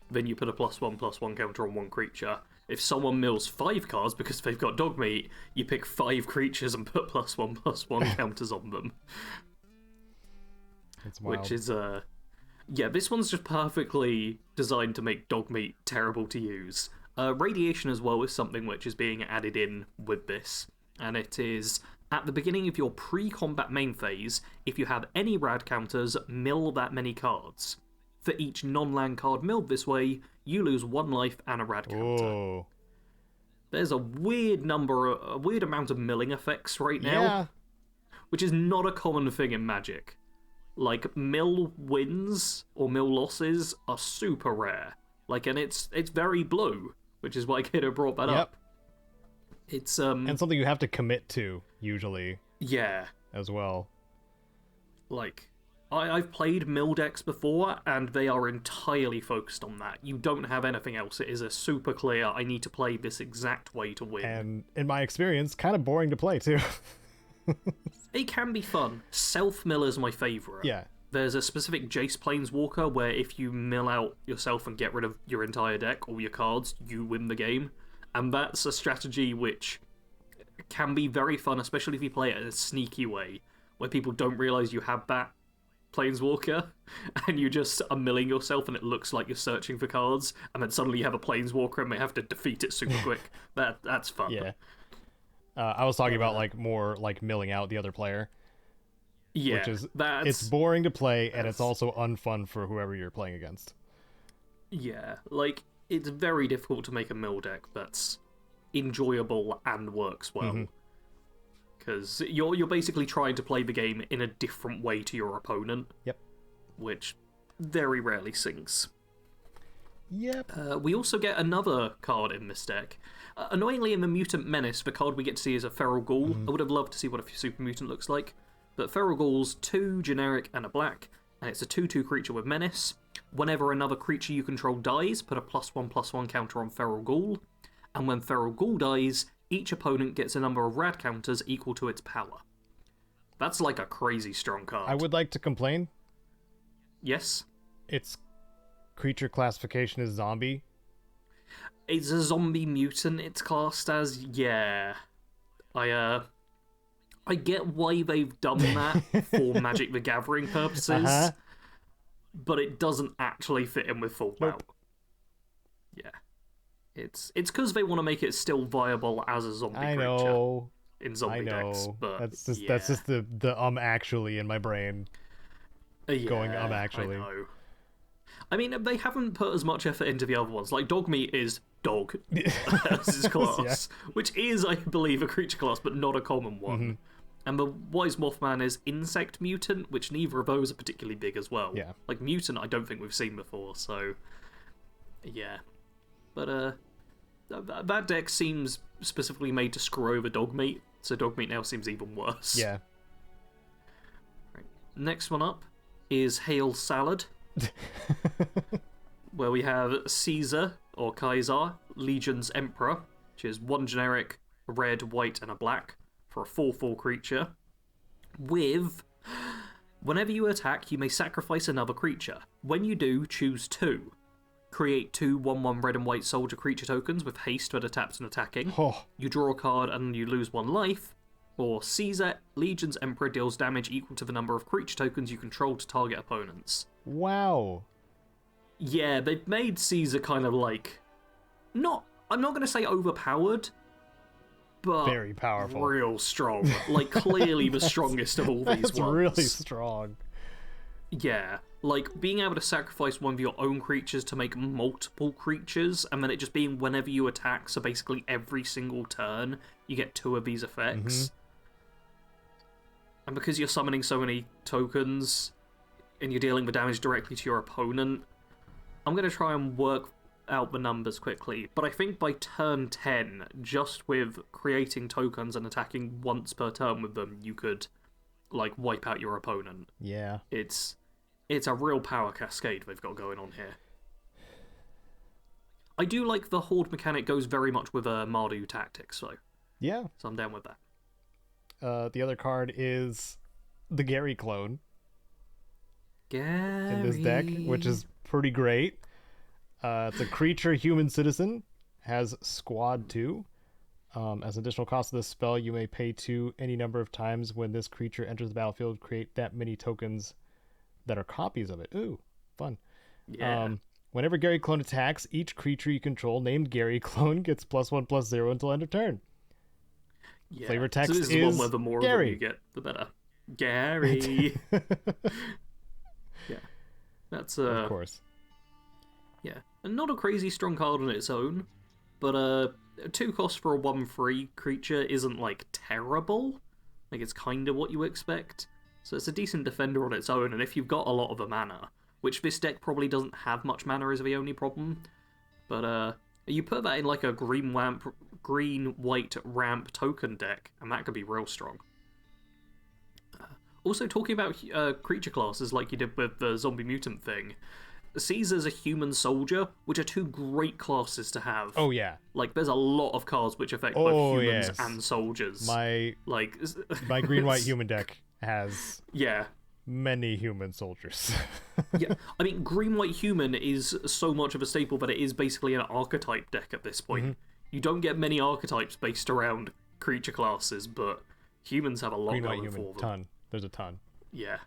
S2: then you put a +1/+1 counter on one creature. If someone mills 5 cards because they've got dog meat, you pick 5 creatures and put +1/+1 counters on them.
S1: It's wild.
S2: Which is, yeah, this one's just perfectly designed to make dog meat terrible to use. Radiation as well is something which is being added in with this, and it is at the beginning of your pre-combat main phase, if you have any rad counters, mill that many cards. For each non-land card milled this way, you lose 1 life and a rad counter.
S1: Whoa.
S2: There's a weird amount of milling effects right now,
S1: Yeah.
S2: which is not a common thing in Magic. Like, mill wins or mill losses are super rare. Like, and it's very blue, which is why Caedo brought that up. It's
S1: and something you have to commit to usually.
S2: Yeah.
S1: As well.
S2: Like, I've played mill decks before, and they are entirely focused on that. You don't have anything else. It is a super clear, I need to play this exact way to win.
S1: And in my experience, kind of boring to play too.
S2: It can be fun. Self-mill is my favourite.
S1: Yeah.
S2: There's a specific Jace Planeswalker where if you mill out yourself and get rid of your entire deck, all your cards, you win the game. And that's a strategy which can be very fun, especially if you play it in a sneaky way, where people don't realise you have that Planeswalker, and you just are milling yourself and it looks like you're searching for cards, and then suddenly you have a Planeswalker and they have to defeat it super quick. That's fun.
S1: Yeah. I was talking about like more like milling out the other player.
S2: Yeah,
S1: which is it's boring to play and it's also unfun for whoever you're playing against.
S2: Yeah, like it's very difficult to make a mill deck that's enjoyable and works well. Because you're basically trying to play the game in a different way to your opponent.
S1: Yep.
S2: Which very rarely sinks.
S1: Yep.
S2: We also get another card in this deck. Annoyingly, in the Mutant Menace, the card we get to see is a Feral Ghoul. I would have loved to see what a Super Mutant looks like. But Feral Ghoul's 2 generic and a black, and it's a 2/2 creature with Menace. Whenever another creature you control dies, put a +1/+1 counter on Feral Ghoul. And when Feral Ghoul dies, each opponent gets a number of rad counters equal to its power. That's like a crazy strong card.
S1: I would like to complain.
S2: Yes?
S1: Its creature classification is zombie.
S2: It's a zombie mutant it's classed as. Yeah. I get why they've done that for Magic the Gathering purposes, but it doesn't actually fit in with Fallout.
S1: Nope.
S2: Yeah. It's because they want to make it still viable as a zombie creature in zombie decks. But
S1: that's just the actually in my brain. Going actually.
S2: I know. I mean, they haven't put as much effort into the other ones. Like, dog meat is dog as its class, which is, I believe, a creature class, but not a common one. And the Wise Mothman is insect mutant, which neither of those are particularly big as well.
S1: Yeah.
S2: Like, mutant, I don't think we've seen before, so yeah. But that deck seems specifically made to screw over dog meat, so dog meat now seems even worse.
S1: Yeah.
S2: Right. Next one up is Hail Salad. Where we have Caesar, or Kaiser, Legion's Emperor, which is 1 generic, a red, white, and a black, for a 4/4 creature. With, whenever you attack, you may sacrifice another creature. When you do, choose 2. Create 2 1/1 red and white soldier creature tokens with haste when tapped and attacking. You draw a card and you lose 1 life. Or Caesar, Legion's Emperor, deals damage equal to the number of creature tokens you control to target opponents.
S1: Wow.
S2: Yeah, they've made Caesar kind of like... I'm not going to say overpowered, but...
S1: very powerful.
S2: Real strong. Like, clearly the strongest of all these
S1: That's
S2: ones.
S1: really strong.
S2: Yeah. Like, being able to sacrifice one of your own creatures to make multiple creatures, and then it just being whenever you attack, so basically every single turn, you get 2 of these effects. And because you're summoning so many tokens, and you're dealing the damage directly to your opponent, I'm going to try and work out the numbers quickly, but I think by turn 10, just with creating tokens and attacking once per turn with them, you could, like, wipe out your opponent.
S1: Yeah.
S2: It's a real power cascade they've got going on here. I do like the Horde mechanic goes very much with Mardu tactics, though.
S1: Yeah.
S2: So I'm down with that.
S1: The other card is the Gary clone.
S2: Gary.
S1: In this deck, which is pretty great. It's a creature human citizen has Squad 2. As an additional cost of this spell, you may pay 2 any number of times when this creature enters the battlefield. Create that many tokens that are copies of it. Ooh, fun.
S2: Yeah.
S1: Whenever Gary Clone attacks, each creature you control named Gary Clone gets +1/+0 until end of turn.
S2: Yeah.
S1: Flavor text
S2: so this
S1: is
S2: one where the more
S1: Gary.
S2: of them you get, the better. Gary. Yeah. That's
S1: Of course.
S2: Yeah. And not a crazy strong card on its own, but 2 costs for a 1/3 creature isn't like terrible. Like it's kind of what you expect. So it's a decent defender on its own, and if you've got a lot of the mana, which this deck probably doesn't have much mana is the only problem. But you put that in like a green-white ramp token deck, and that could be real strong. Also, talking about creature classes like you did with the zombie mutant thing, Caesar's a human soldier, which are 2 great classes to have.
S1: Oh yeah.
S2: Like there's a lot of cards which affect both humans
S1: yes.
S2: and soldiers.
S1: My green-white human deck has
S2: yeah.
S1: many human soldiers.
S2: Yeah, I mean, green-white human is so much of a staple that it is basically an archetype deck at this point. You don't get many archetypes based around creature classes, but humans have a lot
S1: Green-white
S2: going
S1: human,
S2: for them.
S1: ton. There's a ton.
S2: Yeah.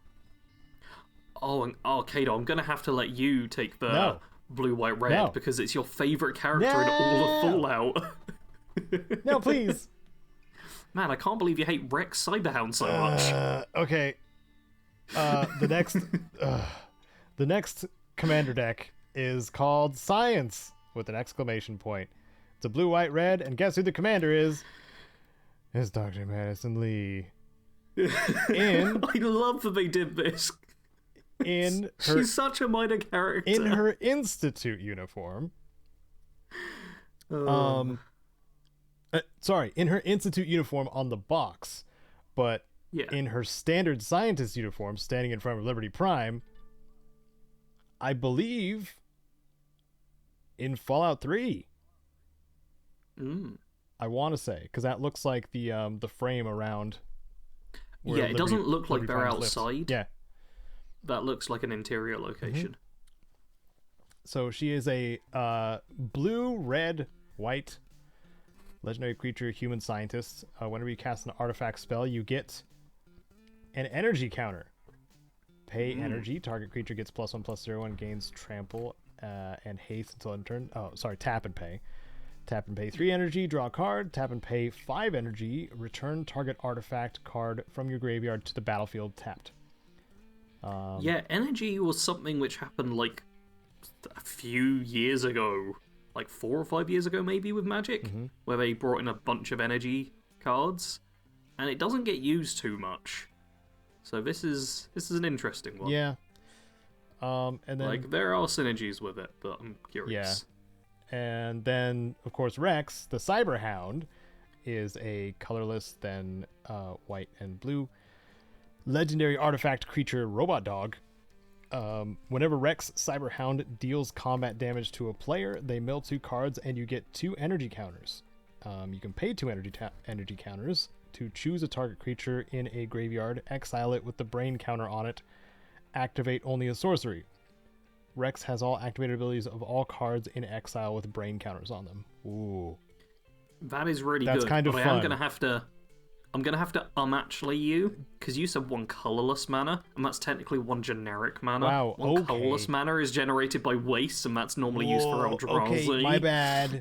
S2: Caedo, I'm gonna have to let you take the blue, white, red because it's your favorite character in all of Fallout.
S1: No, please.
S2: Man, I can't believe you hate Rex Cyberhound so much.
S1: Okay. The next commander deck is called Science with an exclamation point. It's a blue, white, red, and guess who the commander is? It's Dr. Madison Lee.
S2: I love that they did this. She's such a minor character.
S1: In her Institute uniform. In her Institute uniform on the box, but in her standard scientist uniform, standing in front of Liberty Prime, I believe in Fallout 3. I want to say, because that looks like the frame around.
S2: Yeah, it doesn't look like they're
S1: Prime's
S2: outside.
S1: lift. Yeah.
S2: That looks like an interior location.
S1: So she is a blue, red, white legendary creature, human scientist. Whenever you cast an artifact spell, you get an energy counter. Pay energy. Target creature gets +1/+0 and gains trample and haste until end turn. Oh, sorry, tap and pay. Tap and pay 3 energy, draw a card. Tap and pay 5 energy, return target artifact card from your graveyard to the battlefield tapped.
S2: Yeah, energy was something which happened like a few years ago, like 4 or 5 years ago maybe with Magic, where they brought in a bunch of energy cards, and it doesn't get used too much. So this is an interesting one.
S1: Yeah. And then
S2: like there are synergies with it, but I'm curious.
S1: Yeah. And then of course Rex, the Cyberhound, is a colorless, then white and blue legendary artifact creature robot dog. Whenever Rex Cyberhound deals combat damage to a player, they mill 2 cards and you get 2 energy counters. You can pay 2 energy counters to choose a target creature in a graveyard, exile it with the brain counter on it, activate only a sorcery. Rex has all activated abilities of all cards in exile with brain counters on them. Ooh.
S2: That is really
S1: That's
S2: good.
S1: kind of
S2: but
S1: fun.
S2: I'm gonna have to actually you, because you said 1 colorless mana, and that's technically 1 generic mana.
S1: Wow,
S2: 1 colorless mana is generated by waste, and that's normally used for Eldrazi.
S1: Okay, my bad.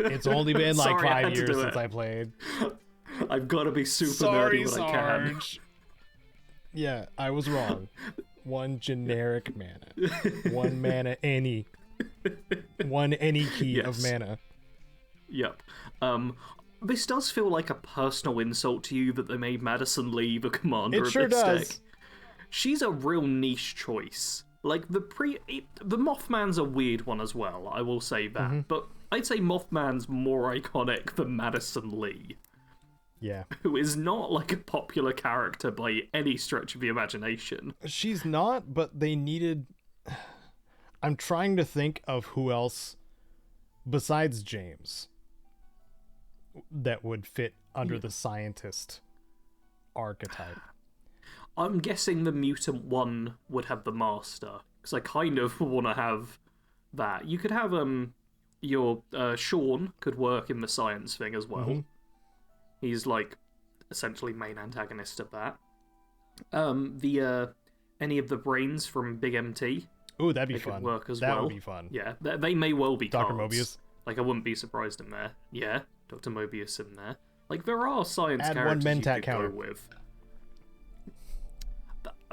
S1: It's only been like
S2: Sorry, I
S1: 5
S2: had to
S1: years
S2: do
S1: since
S2: it.
S1: I played.
S2: I've got to be super
S1: Sorry,
S2: nerdy when I can.
S1: Sarge. Yeah, I was wrong. 1 generic mana. 1 mana any. 1 any key of mana.
S2: Yep. This does feel like a personal insult to you that they made Madison Lee the commander
S1: It sure
S2: of this
S1: does.
S2: deck. She's a real niche choice. Like the Mothman's a weird one as well. I will say that, but I'd say Mothman's more iconic than Madison Lee.
S1: Yeah.
S2: Who is not like a popular character by any stretch of the imagination.
S1: She's not, but they needed... I'm trying to think of who else besides James that would fit under the scientist archetype.
S2: I'm guessing the mutant one would have the master, because I kind of want to have that. You could have your Sean could work in the science thing as well. He's like essentially main antagonist of that. Any of the brains from Big MT.
S1: Ooh, that'd be
S2: they
S1: fun.
S2: Could work as
S1: that
S2: well.
S1: would be fun.
S2: Yeah, they may well be
S1: Dr.
S2: cards.
S1: Mobius.
S2: Like, I wouldn't be surprised in there. Yeah, Dr. Mobius in there. Like, there are science
S1: Add
S2: characters
S1: one
S2: you
S1: Mentat
S2: could
S1: counter.
S2: go with.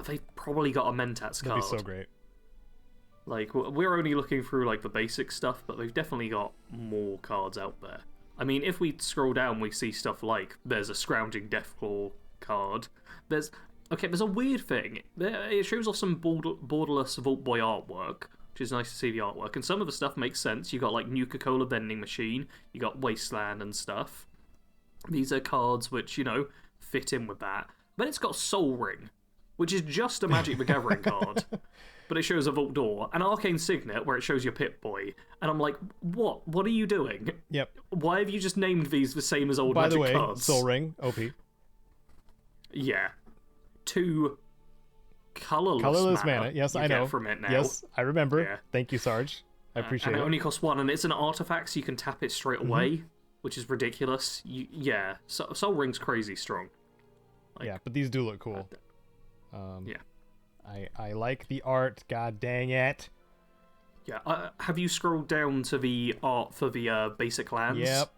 S2: They've probably got a Mentats card.
S1: That'd be so great.
S2: Like, we're only looking through, like, the basic stuff, but they've definitely got more cards out there. I mean, if we scroll down, we see stuff like, there's a Scrounging Deathclaw card. There's a weird thing. It shows off some borderless Vault Boy artwork, which is nice to see the artwork. And some of the stuff makes sense. You got, like, Nuka-Cola Vending Machine, you got Wasteland and stuff. These are cards which, you know, fit in with that. But it's got Soul Ring, which is just a Magic the Gathering card. But it shows a Vault Door. An Arcane Signet, where it shows your Pip-Boy. And I'm like, what? What are you doing?
S1: Yep.
S2: Why have you just named these the same as old
S1: By
S2: Magic
S1: the way,
S2: cards?
S1: Soul Ring, OP.
S2: Yeah. 2 colorless
S1: mana. Yes, I know.
S2: From it now.
S1: Yes, I remember.
S2: Yeah.
S1: Thank you, Sarge. I appreciate
S2: and
S1: it.
S2: it only costs 1, and it's an artifact, so you can tap it straight away, which is ridiculous. Yeah, Soul Ring's crazy strong. Like,
S1: yeah, but these do look cool.
S2: Yeah.
S1: I like the art. God dang it.
S2: Yeah. Have you scrolled down to the art for the basic lands?
S1: Yep.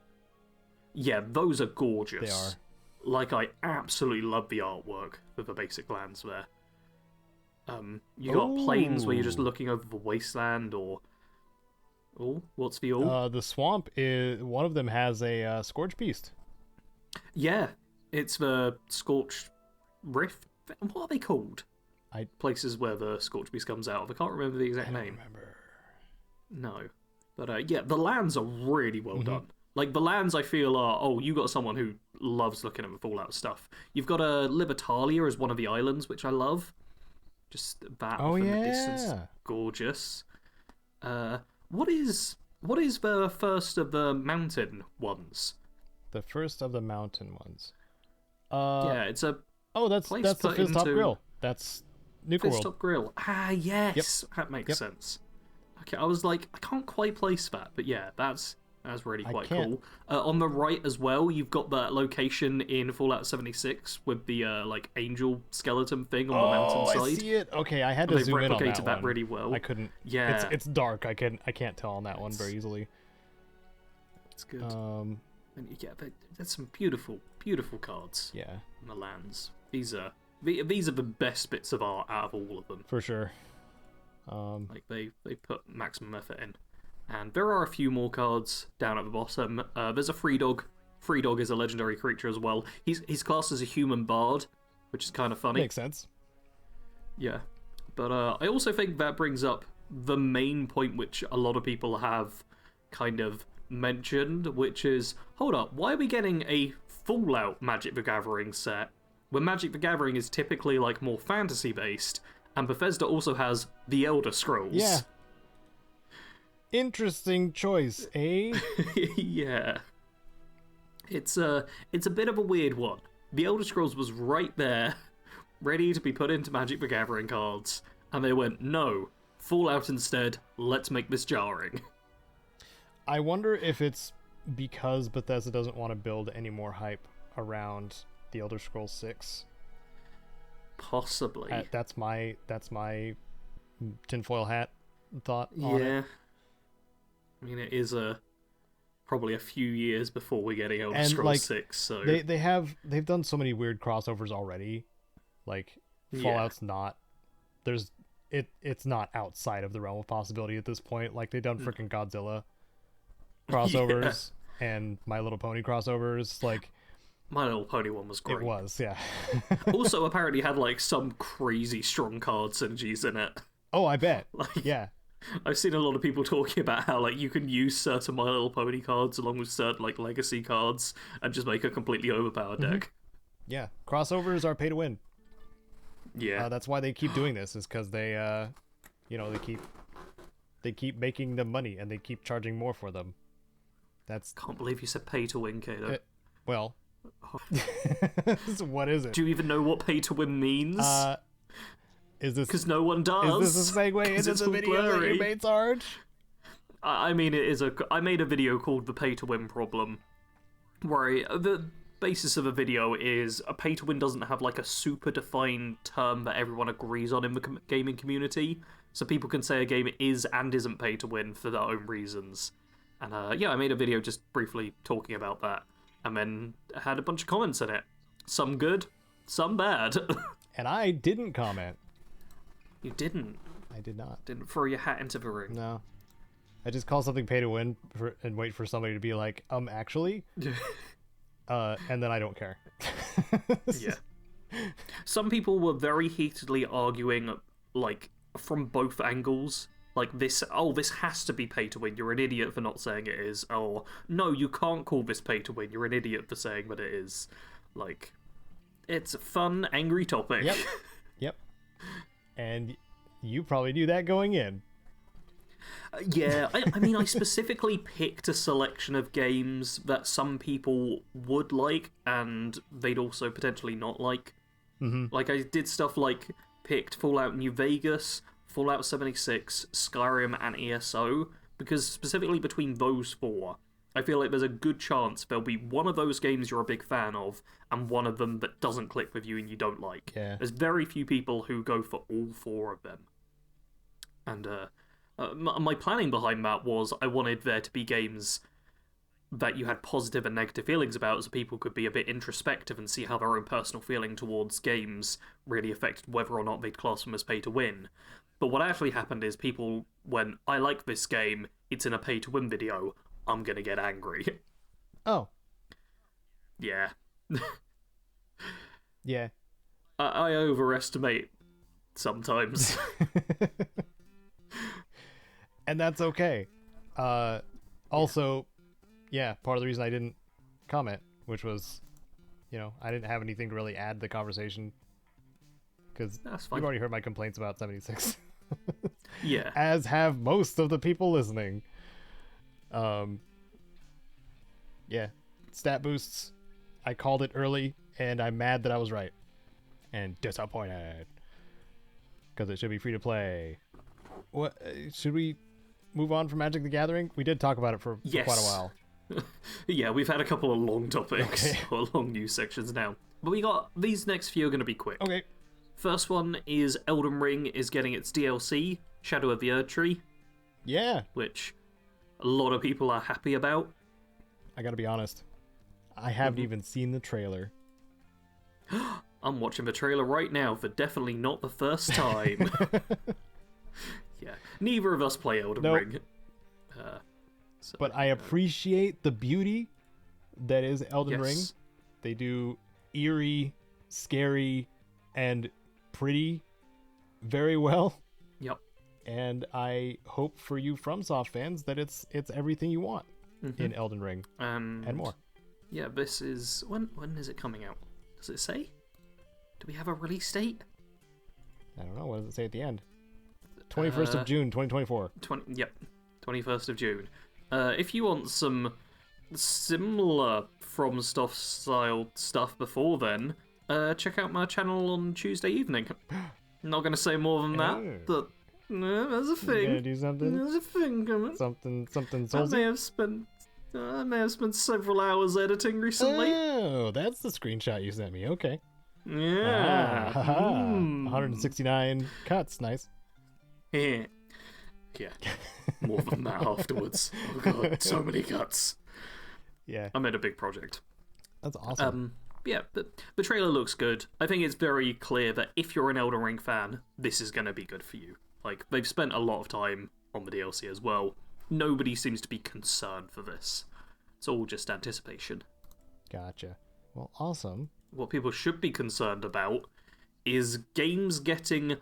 S2: Yeah, those are gorgeous.
S1: They are.
S2: Like, I absolutely love the artwork for the basic lands there. You got plains where you're just looking over the wasteland, or... Oh, what's the all?
S1: The swamp is... One of them has a Scourge Beast.
S2: Yeah, it's the Scorched Rift. What are they called? Places where the Scorched Beast comes out of. I can't remember the exact name.
S1: Remember.
S2: No. But yeah, the lands are really well done. Like, the lands I feel are, you got someone who loves looking at the Fallout stuff. You've got a Libertalia as one of the islands, which I love. Just that off in the distance. Gorgeous. What is the first of the mountain ones?
S1: The first of the mountain ones.
S2: Yeah, it's a...
S1: Oh, that's the Fizztop Grill. That's Nuka World.
S2: Fizztop Grill. Ah, yes. Yep. That makes sense. Okay, I was like, I can't quite place that, but yeah, that's really quite cool. On the right as well, you've got that location in Fallout 76 with the like angel skeleton thing on the mountainside.
S1: I see it. Okay, I had to zoom in on that one.
S2: They've replicated that really well.
S1: I couldn't.
S2: Yeah,
S1: it's dark. I can't tell on that one very easily.
S2: It's good. And yeah, there's some beautiful cards.
S1: Yeah.
S2: In the lands. These are the best bits of art out of all of them.
S1: For sure.
S2: Like they put maximum effort in. And there are a few more cards down at the bottom. There's a Free Dog. Free Dog is a legendary creature as well. He's classed as a human bard, which is kind of funny.
S1: Makes sense.
S2: Yeah. But I also think that brings up the main point which a lot of people have kind of mentioned, which is, hold up, why are we getting a Fallout Magic the Gathering set when Magic the Gathering is typically like more fantasy based, and Bethesda also has the Elder Scrolls?
S1: Yeah. Interesting choice, eh?
S2: Yeah. It's a bit of a weird one. The Elder Scrolls was right there, ready to be put into Magic the Gathering cards, and they went, no, Fallout instead, let's make this jarring.
S1: I wonder if it's because Bethesda doesn't want to build any more hype around the Elder Scrolls 6.
S2: Possibly.
S1: That's my tinfoil hat thought
S2: on it. I mean, it is probably a few years before we're getting Elder Scrolls 6, so...
S1: They've done so many weird crossovers already. Like, Fallout's not... It's not outside of the realm of possibility at this point. Like, they've done freaking Godzilla crossovers and My Little Pony crossovers. Like,
S2: My Little Pony one was great.
S1: It was, yeah.
S2: Also, apparently had like some crazy strong card synergies in it.
S1: Oh, I bet. Yeah.
S2: I've seen a lot of people talking about how like you can use certain My Little Pony cards along with certain like legacy cards and just make a completely overpowered deck.
S1: Yeah, crossovers are pay to win.
S2: Yeah,
S1: that's why they keep doing this, is because they, they keep making them money and they keep charging more for them.
S2: Can't believe you said pay to win, Caedo.
S1: Well, what is it?
S2: Do you even know what pay to win means?
S1: Is this
S2: because no one does?
S1: Is this a segue into the video that you made, Sarge?
S2: I mean, it is I made a video called The Pay to Win Problem, where the basis of a video is a pay to win doesn't have like a super defined term that everyone agrees on in the gaming community. So people can say a game is and isn't pay to win for their own reasons. And yeah, I made a video just briefly talking about that, and then had a bunch of comments in it. Some good, some bad.
S1: And I didn't comment.
S2: You didn't?
S1: I did not.
S2: Didn't throw your hat into the ring.
S1: No. I just call something pay to win and wait for somebody to be like, actually? And then I don't care.
S2: Yeah. Some people were very heatedly arguing, like, from both angles. Like, this has to be pay to win. You're an idiot for not saying it is. Or, no, you can't call this pay to win. You're an idiot for saying that it is. Like, it's a fun, angry topic.
S1: Yep. Yep. And you probably knew that going in.
S2: Yeah, I mean, I specifically picked a selection of games that some people would like, and they'd also potentially not like.
S1: Mm-hmm.
S2: Like, I did stuff like picked Fallout New Vegas, Fallout 76, Skyrim, and ESO, because specifically between those four, I feel like there's a good chance there'll be one of those games you're a big fan of, and one of them that doesn't click with you and you don't like.
S1: Yeah.
S2: There's very few people who go for all four of them. And, my planning behind that was I wanted there to be games that you had positive and negative feelings about, so people could be a bit introspective and see how their own personal feeling towards games really affected whether or not they'd class them as pay to win. But what actually happened is people went, I like this game, it's in a pay to win video, I'm gonna get angry.
S1: Oh.
S2: Yeah.
S1: Yeah.
S2: I overestimate sometimes.
S1: And that's okay. Also, yeah, part of the reason I didn't comment, which was, I didn't have anything to really add to the conversation. Because you've already heard my complaints about 76.
S2: Yeah.
S1: As have most of the people listening. Yeah. Stat boosts. I called it early, and I'm mad that I was right. And disappointed. Because it should be free to play. What should we move on from Magic the Gathering? We did talk about it for quite a while.
S2: Yeah, we've had a couple of long topics, or long news sections now. But we got, these next few are going to be quick.
S1: Okay.
S2: First one is Elden Ring is getting its DLC, Shadow of the Erdtree.
S1: Yeah.
S2: Which a lot of people are happy about.
S1: I gotta be honest. I haven't even seen the trailer.
S2: I'm watching the trailer right now for definitely not the first time. Yeah, neither of us play Elden Ring.
S1: But I appreciate the beauty that is Elden Ring. They do eerie, scary, and pretty very well.
S2: Yep.
S1: And I hope for you FromSoft fans that it's everything you want in Elden Ring and more.
S2: Yeah, this is when is it coming out? Does it say? Do we have a release date?
S1: I don't know. What does it say at the end? 21st of June, 2024.
S2: 21st of June. If you want some similar FromSoft style stuff before then, check out my channel on Tuesday evening. Not going to say more than that, but there's a thing.
S1: You're gonna do something?
S2: There's a thing coming.
S1: Something
S2: I may have spent several hours editing recently.
S1: Oh, that's the screenshot you sent me. Okay.
S2: Yeah.
S1: 169 cuts. Nice.
S2: Yeah. More than that afterwards. Oh god, so many cuts.
S1: Yeah.
S2: I made a big project.
S1: That's awesome.
S2: Yeah, but the trailer looks good. I think it's very clear that if you're an Elden Ring fan, this is going to be good for you. Like, they've spent a lot of time on the DLC as well. Nobody seems to be concerned for this. It's all just anticipation.
S1: Gotcha. Well, awesome.
S2: What people should be concerned about is games getting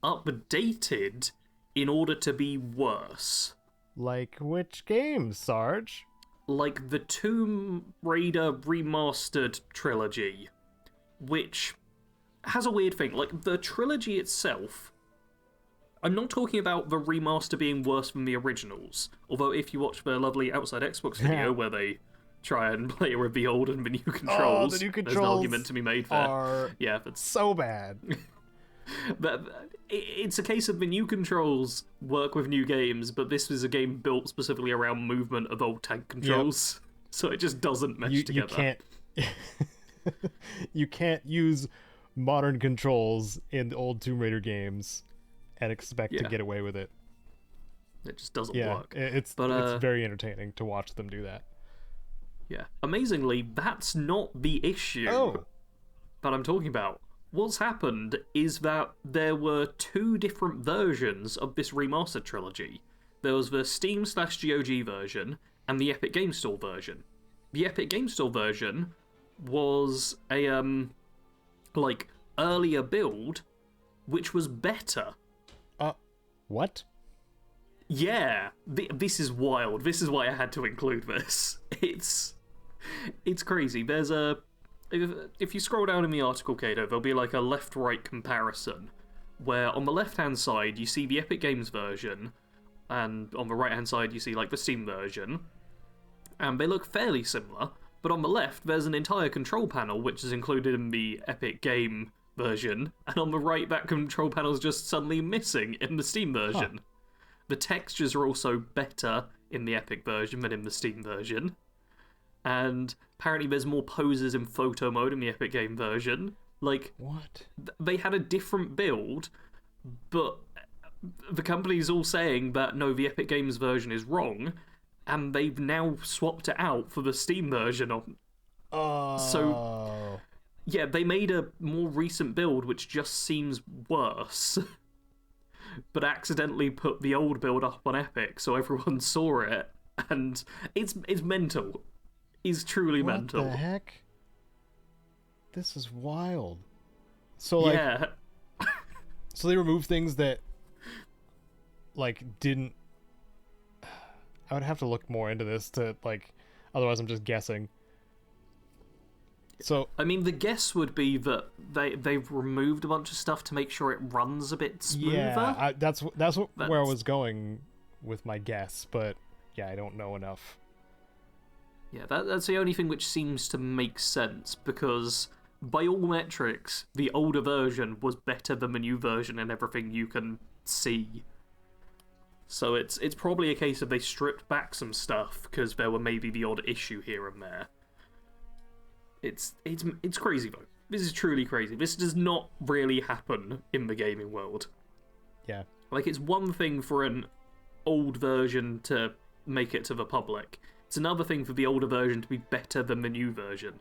S2: updated in order to be worse.
S1: Like which games, Sarge?
S2: Like the Tomb Raider Remastered trilogy, which has a weird thing. Like, the trilogy itself, I'm not talking about the remaster being worse than the originals, although if you watch the lovely Outside Xbox video where they try and play with the old and the new controls,
S1: the new controls
S2: there's an argument to be made there.
S1: Are
S2: yeah, but
S1: so bad.
S2: But it's a case of the new controls work with new games, but this was a game built specifically around movement of old tank controls, so it just doesn't mesh together.
S1: You can't use modern controls in the old Tomb Raider games and expect to get away with it.
S2: It just doesn't work.
S1: It's very entertaining to watch them do that.
S2: Yeah. Amazingly, that's not the issue that I'm talking about. What's happened is that there were 2 different versions of this remastered trilogy. There was the Steam/GOG version and the Epic Game Store version. The Epic Game Store version was a earlier build, which was better.
S1: What?
S2: Yeah, this is wild. This is why I had to include this. It's crazy. There's if you scroll down in the article, Caedo, there'll be like a left-right comparison, where on the left-hand side you see the Epic Games version, and on the right-hand side you see like the Steam version, and they look fairly similar. But on the left, there's an entire control panel which is included in the Epic Game version, and on the right, that control panel is just suddenly missing in the Steam version. Huh. The textures are also better in the Epic version than in the Steam version. And apparently there's more poses in photo mode in the Epic Game version. Like,
S1: what?
S2: They had a different build, but the company's all saying that, no, the Epic Games version is wrong, and they've now swapped it out for the Steam version. So, yeah, they made a more recent build which just seems worse, but accidentally put the old build up on Epic so everyone saw it, and it's mental. It's truly mental.
S1: What the heck? This is wild. So, like...
S2: Yeah.
S1: So they removed things that, like, didn't... I would have to look more into this to, like... Otherwise I'm just guessing. So...
S2: I mean, the guess would be that they've removed a bunch of stuff to make sure it runs a bit smoother.
S1: Yeah, that's where I was going with my guess, but yeah, I don't know enough.
S2: Yeah, that's the only thing which seems to make sense, because by all metrics, the older version was better than the new version in everything you can see. So it's probably a case of they stripped back some stuff, because there were maybe the odd issue here and there. It's crazy, though. This is truly crazy. This does not really happen in the gaming world.
S1: Yeah.
S2: Like, it's one thing for an old version to make it to the public. It's another thing for the older version to be better than the new version.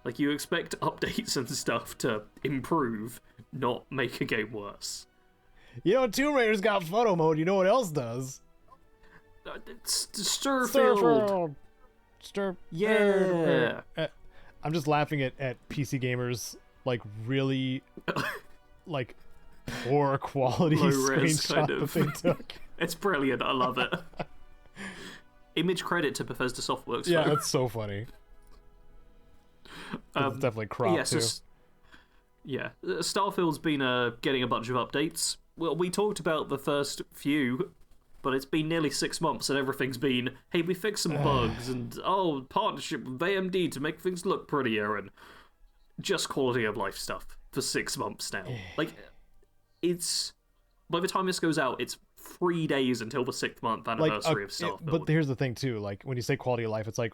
S2: Like, you expect updates and stuff to improve, not make a game worse.
S1: You know, Tomb Raider's got photo mode. You know what else does?
S2: Starfield. Yeah.
S1: I'm just laughing at PC gamers, like, really, like, poor quality screenshot that they took.
S2: It's brilliant. I love it. Image credit to Bethesda Softworks.
S1: Yeah, that's so funny. It's definitely cropped, too.
S2: Yeah, Starfield's been getting a bunch of updates. Well, we talked about the first few, but it's been nearly 6 months and everything's been, hey, we fixed some bugs, and, partnership with AMD to make things look prettier, and just quality of life stuff for 6 months now. Like, it's... By the time this goes out, it's 3 days until the 6th month anniversary of Starfield.
S1: But here's the thing, too. Like, when you say quality of life, it's like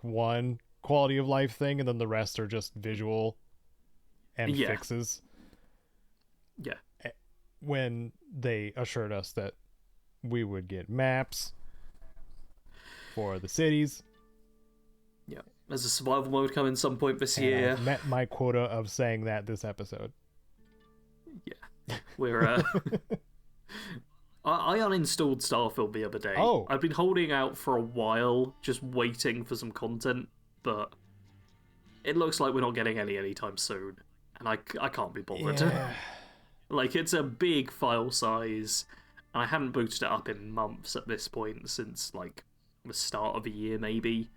S1: one quality of life thing, and then the rest are just visual and fixes.
S2: Yeah.
S1: When they assured us that we would get maps for the cities.
S2: Yeah. There's a survival mode coming some point this year.
S1: I've met my quota of saying that this episode.
S2: Yeah. We're, I uninstalled Starfield the other day.
S1: Oh.
S2: I've been holding out for a while, just waiting for some content, but it looks like we're not getting any anytime soon, and I can't be bothered.
S1: Yeah.
S2: Like, it's a big file size, and I hadn't booted it up in months at this point, since, like, the start of the year, maybe.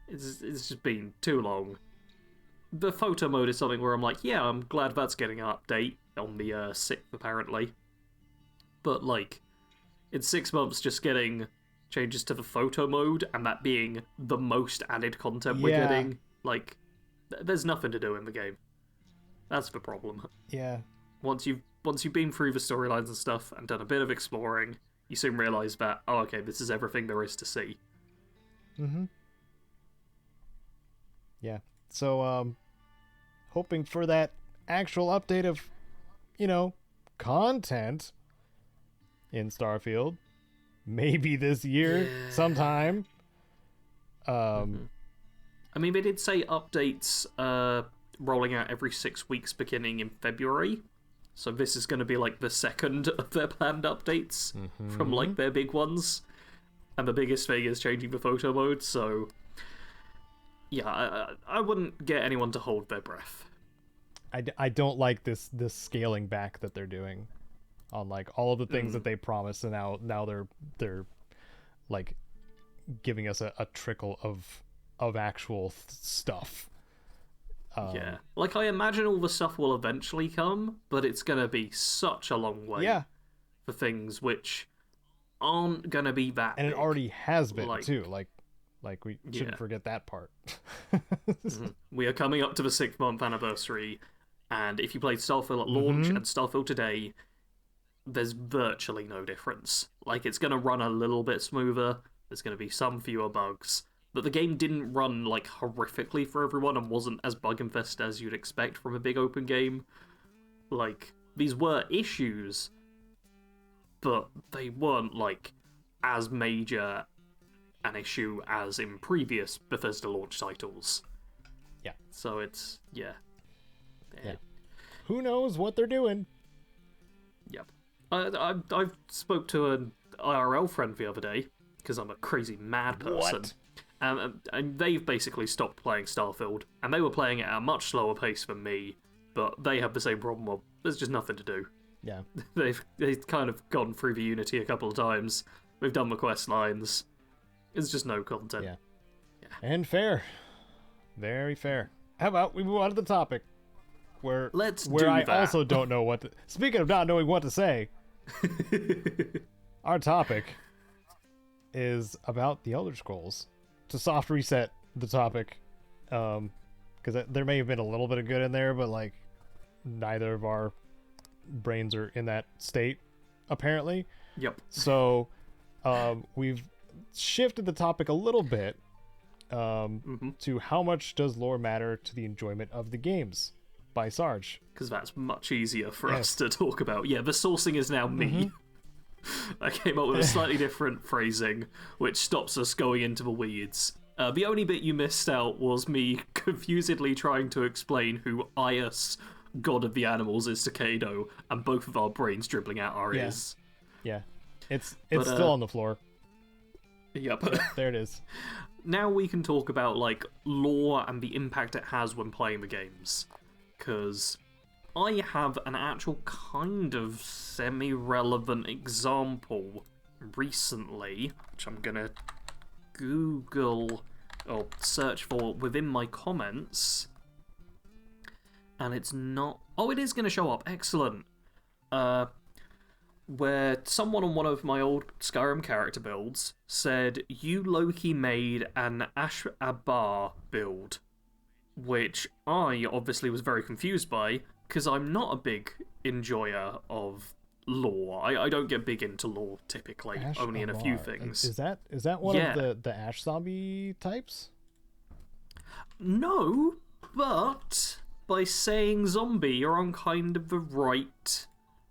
S2: It's just been too long. The photo mode is something where I'm like, yeah, I'm glad that's getting an update on the 6th, apparently. But, like, in 6 months, just getting changes to the photo mode, and that being the most added content we're getting, like, there's nothing to do in the game. That's the problem.
S1: Yeah.
S2: Once you've once you've been through the storylines and stuff and done a bit of exploring, you soon realise that, oh, okay, this is everything there is to see.
S1: Mm-hmm. Yeah. So, hoping for that actual update of, content in Starfield. Maybe this year, sometime.
S2: I mean, they did say updates rolling out every 6 weeks beginning in February. So this is going to be like the second of their planned updates from like their big ones. And the biggest thing is changing the photo mode, so yeah, I wouldn't get anyone to hold their breath.
S1: I don't like this scaling back that they're doing on like all of the things that they promised, and now they're like giving us a trickle of actual stuff.
S2: Yeah, like I imagine all the stuff will eventually come, but it's gonna be such a long way for things which aren't gonna be that
S1: and
S2: big.
S1: it already has been too. Like we shouldn't forget that part.
S2: We are coming up to the 6-month anniversary, and if you played Starfield at launch and Starfield today, there's virtually no difference. Like, it's going to run a little bit smoother, there's going to be some fewer bugs, but the game didn't run, like, horrifically for everyone and wasn't as bug-infested as you'd expect from a big open game. Like, these were issues, but they weren't, like, as major an issue as in previous Bethesda launch titles.
S1: Yeah.
S2: So it's, yeah.
S1: Who knows what they're doing?
S2: Yep. I spoke to an IRL friend the other day, because I'm a crazy mad person.
S1: What?
S2: And they've basically stopped playing Starfield, and they were playing it at a much slower pace than me, but they have the same problem of there's just nothing to do.
S1: Yeah.
S2: They've kind of gone through the Unity a couple of times, we've done the quest lines, it's just no content.
S1: Yeah. And fair. Very fair. How about we move on to the topic? Where I also don't know what to... Speaking of not knowing what to say, our topic is about the Elder Scrolls. To soft reset the topic, because there may have been a little bit of good in there, but like neither of our brains are in that state, apparently.
S2: Yep.
S1: So we've shifted the topic a little bit to how much does lore matter to the enjoyment of the games by Sarge.
S2: Because that's much easier for us to talk about. Yeah, the sourcing is now me. I came up with a slightly different phrasing, which stops us going into the weeds. The only bit you missed out was me confusedly trying to explain who Aias, god of the animals, is to Caedo, and both of our brains dribbling out our ears.
S1: Yeah. It's still on the floor.
S2: Yep.
S1: There it is.
S2: Now we can talk about like lore and the impact it has when playing the games. Because I have an actual kind of semi-relevant example recently, which I'm gonna Google or search for within my comments. And it's not... Oh, it is going to show up. Excellent. Where someone on one of my old Skyrim character builds said, you Loki made an Ash-Abar build, which I obviously was very confused by, because I'm not a big enjoyer of lore. I don't get big into lore, typically, only in a few things.
S1: Is that one of the Ash zombie types?
S2: No, but by saying zombie, you're on kind of the right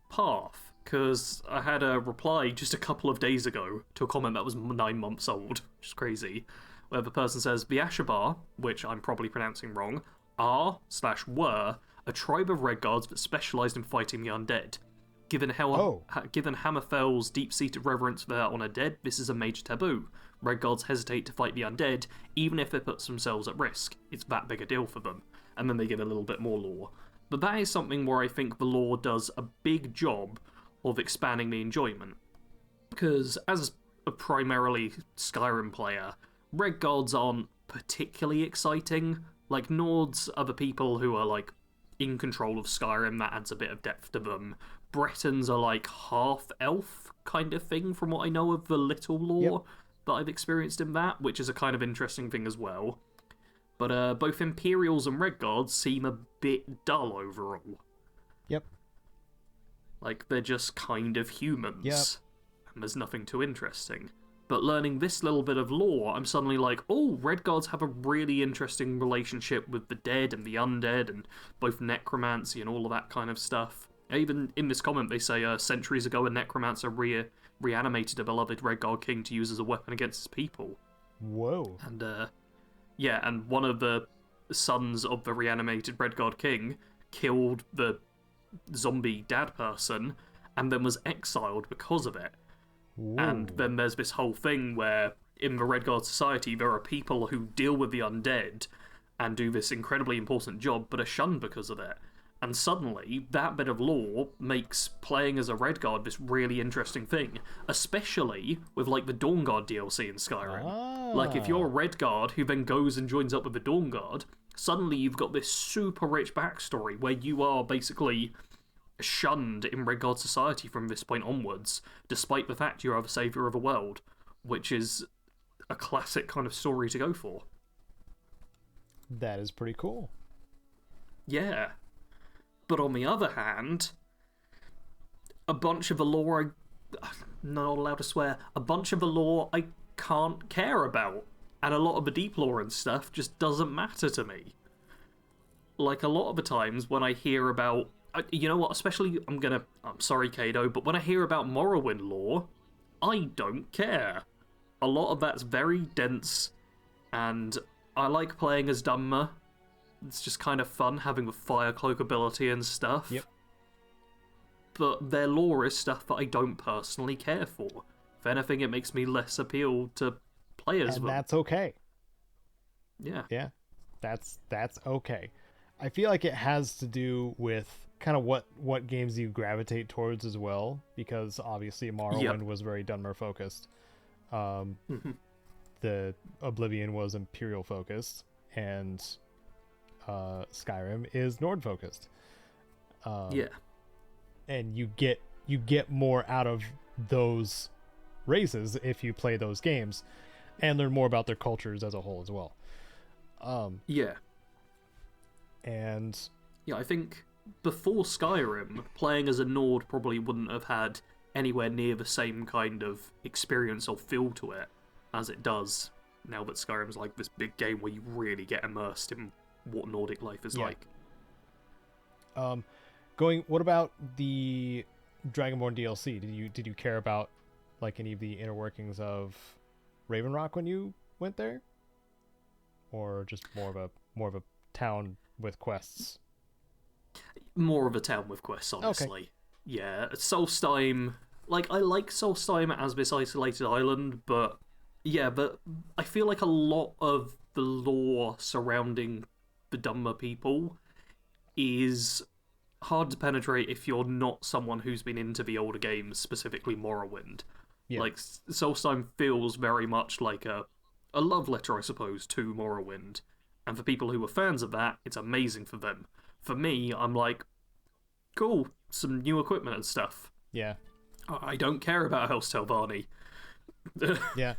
S2: path. Because I had a reply just a couple of days ago to a comment that was 9 months old, which is crazy, where the person says, the Ashabar, which I'm probably pronouncing wrong, are/were a tribe of red guards that specialised in fighting the undead. Given Hammerfell's deep-seated reverence for their honoured dead, this is a major taboo. Red guards hesitate to fight the undead, even if it puts themselves at risk. It's that big a deal for them. And then they give a little bit more lore. But that is something where I think the lore does a big job of expanding the enjoyment. Because as a primarily Skyrim player, red guards aren't particularly exciting. Like, Nords are the people who are, like, in control of Skyrim, that adds a bit of depth to them. Bretons are, like, half-elf kind of thing, from what I know of the little lore that I've experienced in that, which is a kind of interesting thing as well. But both Imperials and Red Guards seem a bit dull overall.
S1: Yep.
S2: Like, they're just kind of humans. And there's nothing too interesting. But learning this little bit of lore, I'm suddenly like, oh, Red Guards have a really interesting relationship with the dead and the undead, and both necromancy and all of that kind of stuff. Even in this comment, they say centuries ago a necromancer reanimated a beloved Red Guard king to use as a weapon against his people.
S1: Whoa.
S2: And, yeah, and one of the sons of the reanimated Red Guard king killed the zombie dad person and then was exiled because of it.
S1: Whoa.
S2: And then there's this whole thing where in the Red Guard society there are people who deal with the undead and do this incredibly important job but are shunned because of it. And suddenly, that bit of lore makes playing as a Red Guard this really interesting thing, especially with, like, the Dawn Guard DLC in Skyrim. Like, if you're a Red Guard who then goes and joins up with the Dawn Guard, suddenly you've got this super rich backstory where you are basically shunned in Red Guard society from this point onwards, despite the fact you are the saviour of the world, which is a classic kind of story to go for.
S1: That is pretty cool.
S2: Yeah. But on the other hand, a bunch of the lore I'm not allowed to swear, a bunch of the lore I can't care about, and a lot of the deep lore and stuff just doesn't matter to me. Like, a lot of the times when I hear about, you know what, especially, I'm sorry, Caedo, but when I hear about Morrowind lore, I don't care. A lot of that's very dense, and I like playing as Dunmer. It's just kind of fun having the fire cloak ability and stuff.
S1: Yep.
S2: But their lore is stuff that I don't personally care for. If anything, it makes me less appeal to play as them.
S1: And that's okay.
S2: Yeah.
S1: Yeah. That's okay. I feel like it has to do with kind of what games you gravitate towards as well, because obviously Morrowind was very Dunmer focused. The Oblivion was Imperial focused, and Skyrim is Nord focused. And you get more out of those races if you play those games and learn more about their cultures as a whole as well. And
S2: yeah, I think before Skyrim, playing as a Nord probably wouldn't have had anywhere near the same kind of experience or feel to it as it does now that Skyrim's like this big game where you really get immersed in what Nordic life is like.
S1: What about the Dragonborn DLC? Did you care about like any of the inner workings of Raven Rock when you went there, or just more of a town with quests?
S2: More of a town with quests, honestly.
S1: Okay.
S2: Yeah, Solstheim. Like, I like Solstheim as this isolated island, but I feel like a lot of the lore surrounding the Dunmer people is hard to penetrate if you're not someone who's been into the older games, specifically Morrowind.
S1: Yeah.
S2: Like, Solstheim feels very much like a love letter, I suppose, to Morrowind. And for people who are fans of that, it's amazing for them. For me, I'm like, cool, some new equipment and stuff.
S1: Yeah.
S2: I don't care about House Telvanni.
S1: Yeah.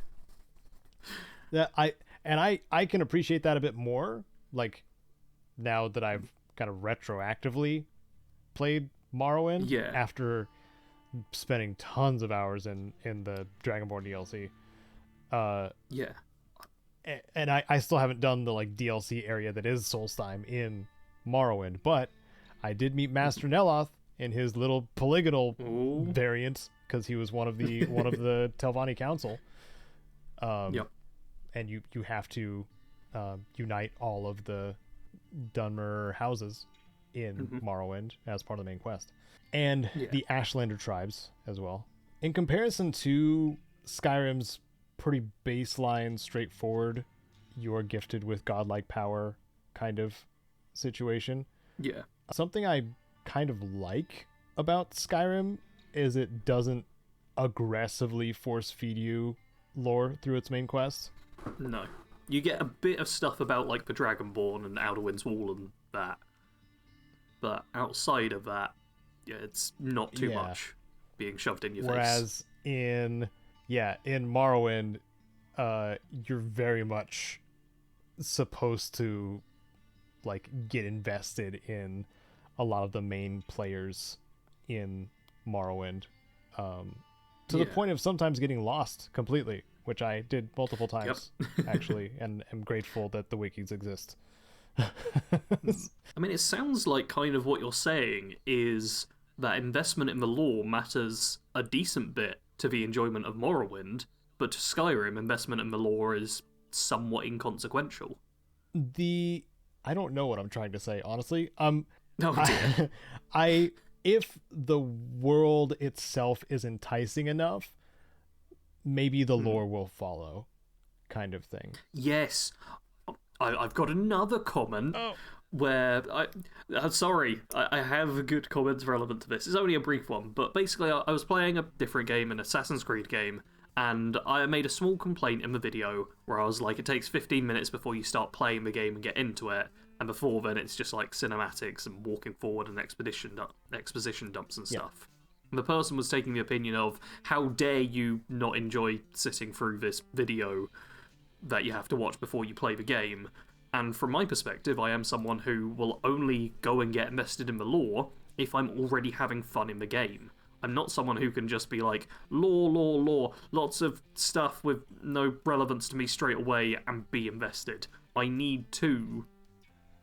S1: I can appreciate that a bit more, like, now that I've kind of retroactively played Morrowind after spending tons of hours in the Dragonborn DLC. And I still haven't done the like DLC area that is Solstheim in Morrowind, but I did meet Master Neloth in his little polygonal variant because he was one of the Telvanni Council. And you have to unite all of the Dunmer houses in Morrowind as part of the main quest, and the Ashlander tribes as well. In comparison to Skyrim's pretty baseline, straightforward, you're gifted with godlike power kind of situation.
S2: Yeah.
S1: Something I kind of like about Skyrim is it doesn't aggressively force feed you lore through its main quest.
S2: No. You get a bit of stuff about like the Dragonborn and Outer Wind's Wall and that. But outside of that, it's not too much being shoved in your face.
S1: Whereas in Morrowind, you're very much supposed to like get invested in a lot of the main players in Morrowind, to the point of sometimes getting lost completely, which I did multiple times, actually, and am grateful that the wikis exist.
S2: I mean, it sounds like kind of what you're saying is that investment in the lore matters a decent bit to the enjoyment of Morrowind, but to Skyrim, investment in the lore is somewhat inconsequential.
S1: I don't know what I'm trying to say, honestly.
S2: Oh dear.
S1: If the world itself is enticing enough, maybe the lore will follow, kind of thing.
S2: Yes. I've got another comment where sorry, I have good comments relevant to this. It's only a brief one, but basically I was playing a different game, an Assassin's Creed game, and I made a small complaint in the video where I was like, it takes 15 minutes before you start playing the game and get into it, and before then it's just like cinematics and walking forward and exposition dumps and stuff. And the person was taking the opinion of, how dare you not enjoy sitting through this video that you have to watch before you play the game. And from my perspective, I am someone who will only go and get invested in the lore if I'm already having fun in the game. I'm not someone who can just be like, lore, lots of stuff with no relevance to me straight away and be invested. I need to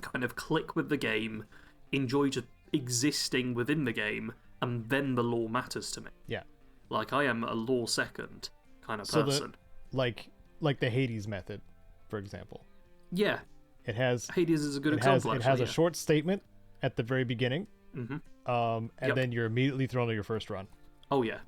S2: kind of click with the game, enjoy just existing within the game, and then the lore matters to me.
S1: Yeah.
S2: Like, I am a lore second kind of person.
S1: Like the Hades method, for example.
S2: Yeah. Hades is a good example,
S1: It has a short statement at the very beginning, and
S2: Yep.
S1: then you're immediately thrown to your first run.
S2: Oh, yeah.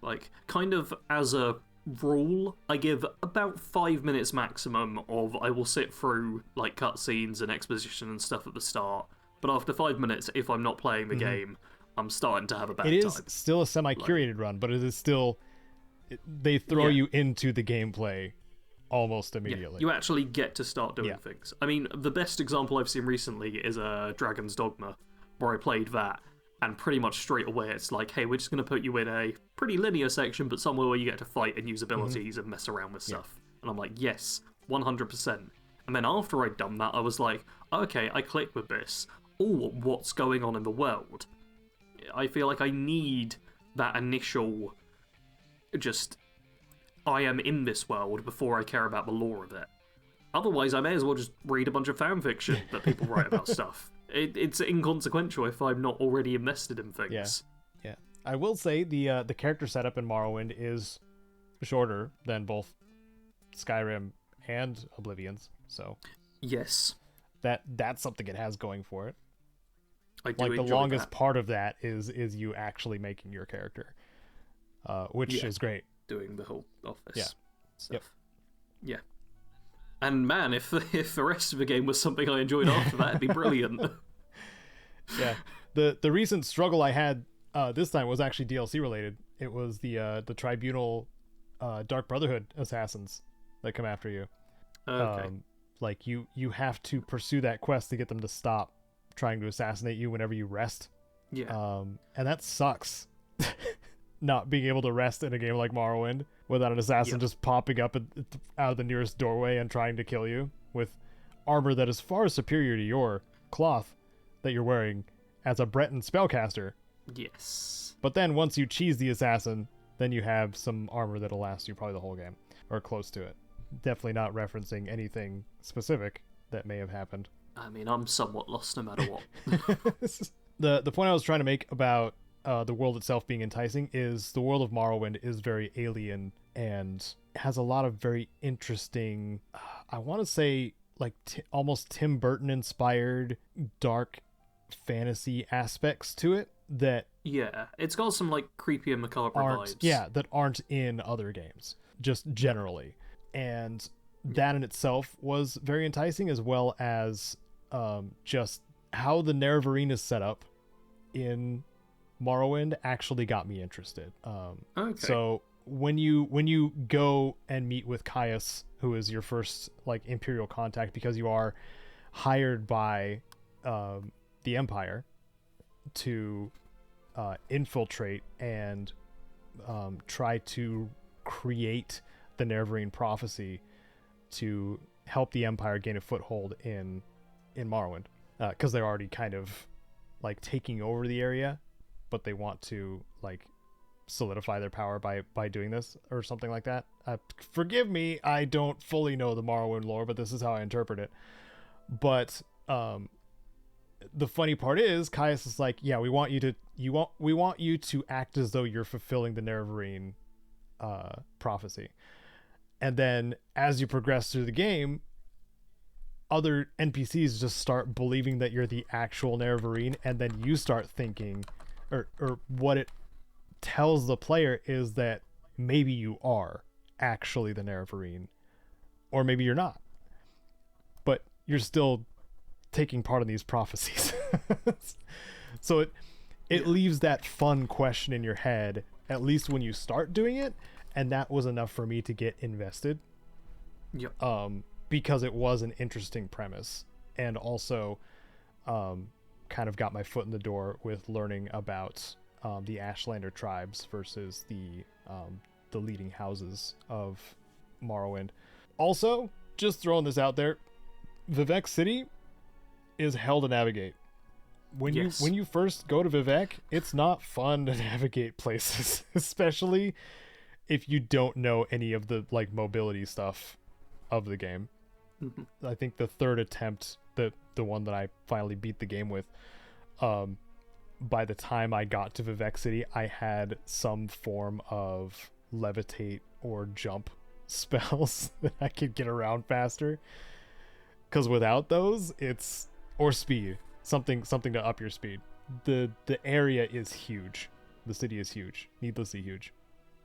S2: Like, kind of as a rule, I give about 5 minutes maximum of I will sit through, like, cutscenes and exposition and stuff at the start, but after 5 minutes, if I'm not playing the game, I'm starting to have a bad time.
S1: It is still a semi-curated run, but it is still... They throw you into the gameplay almost immediately.
S2: You actually get to start doing things. I mean, the best example I've seen recently is Dragon's Dogma, where I played that, and pretty much straight away it's like, hey, we're just going to put you in a pretty linear section, but somewhere where you get to fight and use abilities and mess around with stuff. And I'm like, yes, 100%. And then after I'd done that, I was like, okay, I click with this. Oh, what's going on in the world? I feel like I need that initial... just, I am in this world before I care about the lore of it. Otherwise, I may as well just read a bunch of fan fiction that people write about stuff. It's inconsequential if I'm not already invested in things.
S1: Yeah. I will say the character setup in Morrowind is shorter than both Skyrim and Oblivion's, so
S2: yes,
S1: that's something it has going for it.
S2: I do
S1: like the
S2: enjoy
S1: longest
S2: that.
S1: part of that is you actually making your character, which is great.
S2: Doing the whole office stuff.
S1: Yep.
S2: Yeah. And man, if the rest of the game was something I enjoyed after that, it'd be brilliant.
S1: Yeah. The recent struggle I had this time was actually DLC related. It was the Tribunal Dark Brotherhood assassins that come after you.
S2: Okay.
S1: Like you have to pursue that quest to get them to stop trying to assassinate you whenever you rest.
S2: Yeah.
S1: And that sucks. Not being able to rest in a game like Morrowind without an assassin just popping up out of the nearest doorway and trying to kill you with armor that is far superior to your cloth that you're wearing as a Breton spellcaster.
S2: Yes.
S1: But then once you cheese the assassin, then you have some armor that'll last you probably the whole game, or close to it. Definitely not referencing anything specific that may have happened.
S2: I mean, I'm somewhat lost no matter what.
S1: The point I was trying to make about the world itself being enticing is the world of Morrowind is very alien and has a lot of very interesting, I want to say like almost Tim Burton inspired dark fantasy aspects to it that
S2: it's got some like creepy and macabre vibes.
S1: Yeah, that aren't in other games, just generally. And that in itself was very enticing, as well as just how the Nerevarine is set up in Morrowind actually got me interested.
S2: Okay.
S1: So when you go and meet with Caius, who is your first like Imperial contact, because you are hired by the Empire to infiltrate and try to create the Nerevarine prophecy to help the Empire gain a foothold in Morrowind, because they're already kind of like taking over the area but they want to like solidify their power by doing this or something like that. Forgive me, I don't fully know the Morrowind lore, but this is how I interpret it. But the funny part is Caius is like, yeah, we want you to act as though you're fulfilling the Nerevarine prophecy. And then as you progress through the game, other NPCs just start believing that you're the actual Nerevarine, and then you start thinking, or what it tells the player is that maybe you are actually the Nerevarine, or maybe you're not, but you're still taking part in these prophecies. So it leaves that fun question in your head, at least when you start doing it, and that was enough for me to get invested.
S2: Yep.
S1: Because it was an interesting premise, and also kind of got my foot in the door with learning about the Ashlander tribes versus the leading houses of Morrowind. Also, just throwing this out there, Vivek City is hell to navigate. When you first go to Vivek, it's not fun to navigate places, especially if you don't know any of the like mobility stuff of the game. Mm-hmm. I think the third attempt, the one that I finally beat the game with, by the time I got to Vivek City, I had some form of levitate or jump spells that I could get around faster. Because without those, or speed, something to up your speed. The area is huge. The city is huge, needlessly huge.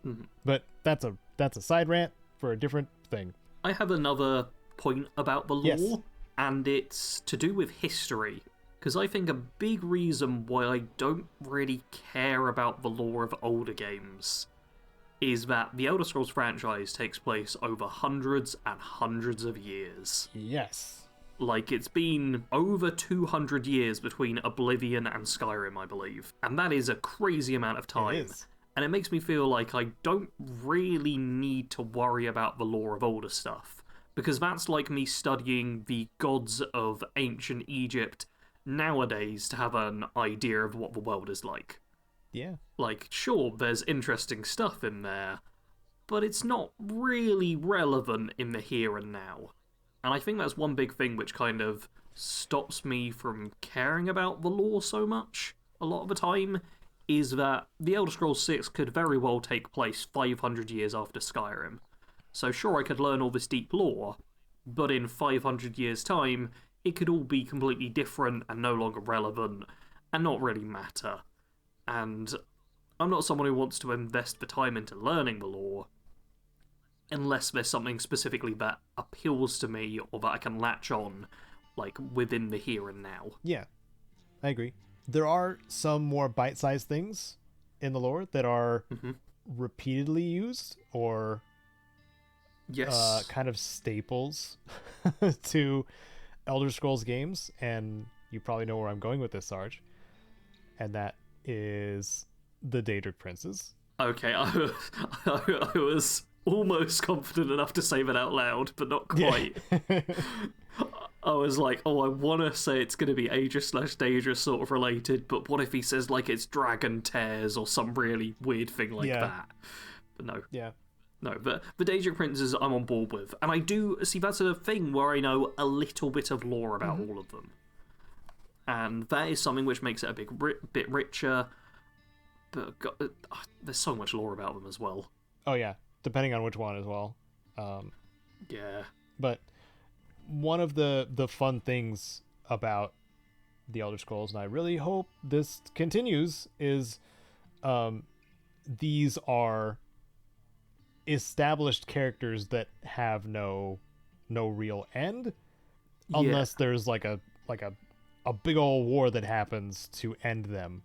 S1: Mm-hmm. But that's a side rant for a different thing.
S2: I have another point about the lore, yes, and it's to do with history. Because I think a big reason why I don't really care about the lore of older games is that the Elder Scrolls franchise takes place over hundreds and hundreds of years.
S1: Yes.
S2: Like, it's been over 200 years between Oblivion and Skyrim, I believe. And that is a crazy amount of time. It is. And it makes me feel like I don't really need to worry about the lore of older stuff. Because that's like me studying the gods of ancient Egypt nowadays to have an idea of what the world is like.
S1: Yeah.
S2: Like, sure, there's interesting stuff in there, but it's not really relevant in the here and now. And I think that's one big thing which kind of stops me from caring about the lore so much a lot of the time, is that The Elder Scrolls 6 could very well take place 500 years after Skyrim. So sure, I could learn all this deep lore, but in 500 years' time, it could all be completely different and no longer relevant, and not really matter. And I'm not someone who wants to invest the time into learning the lore, unless there's something specifically that appeals to me or that I can latch on, like, within the here and now.
S1: Yeah, I agree. There are some more bite-sized things in the lore that are repeatedly used, or
S2: yes,
S1: kind of staples to Elder Scrolls games, and you probably know where I'm going with this, Sarge. And that is the Daedric Princes.
S2: Okay, I was almost confident enough to say that out loud, but not quite. Yeah. I was like, oh, I want to say it's going to be Aegis/Daedra sort of related, but what if he says, like, it's Dragon Tears or some really weird thing like that? But no.
S1: Yeah.
S2: No, but the Daedric Princes I'm on board with. And I do, see, that's a thing where I know a little bit of lore about all of them. And that is something which makes it a bit richer. But God, there's so much lore about them as well.
S1: Oh, yeah. Depending on which one as well.
S2: Yeah.
S1: But one of the fun things about the Elder Scrolls, and I really hope this continues, is these are established characters that have no real end, unless there's like a big old war that happens to end them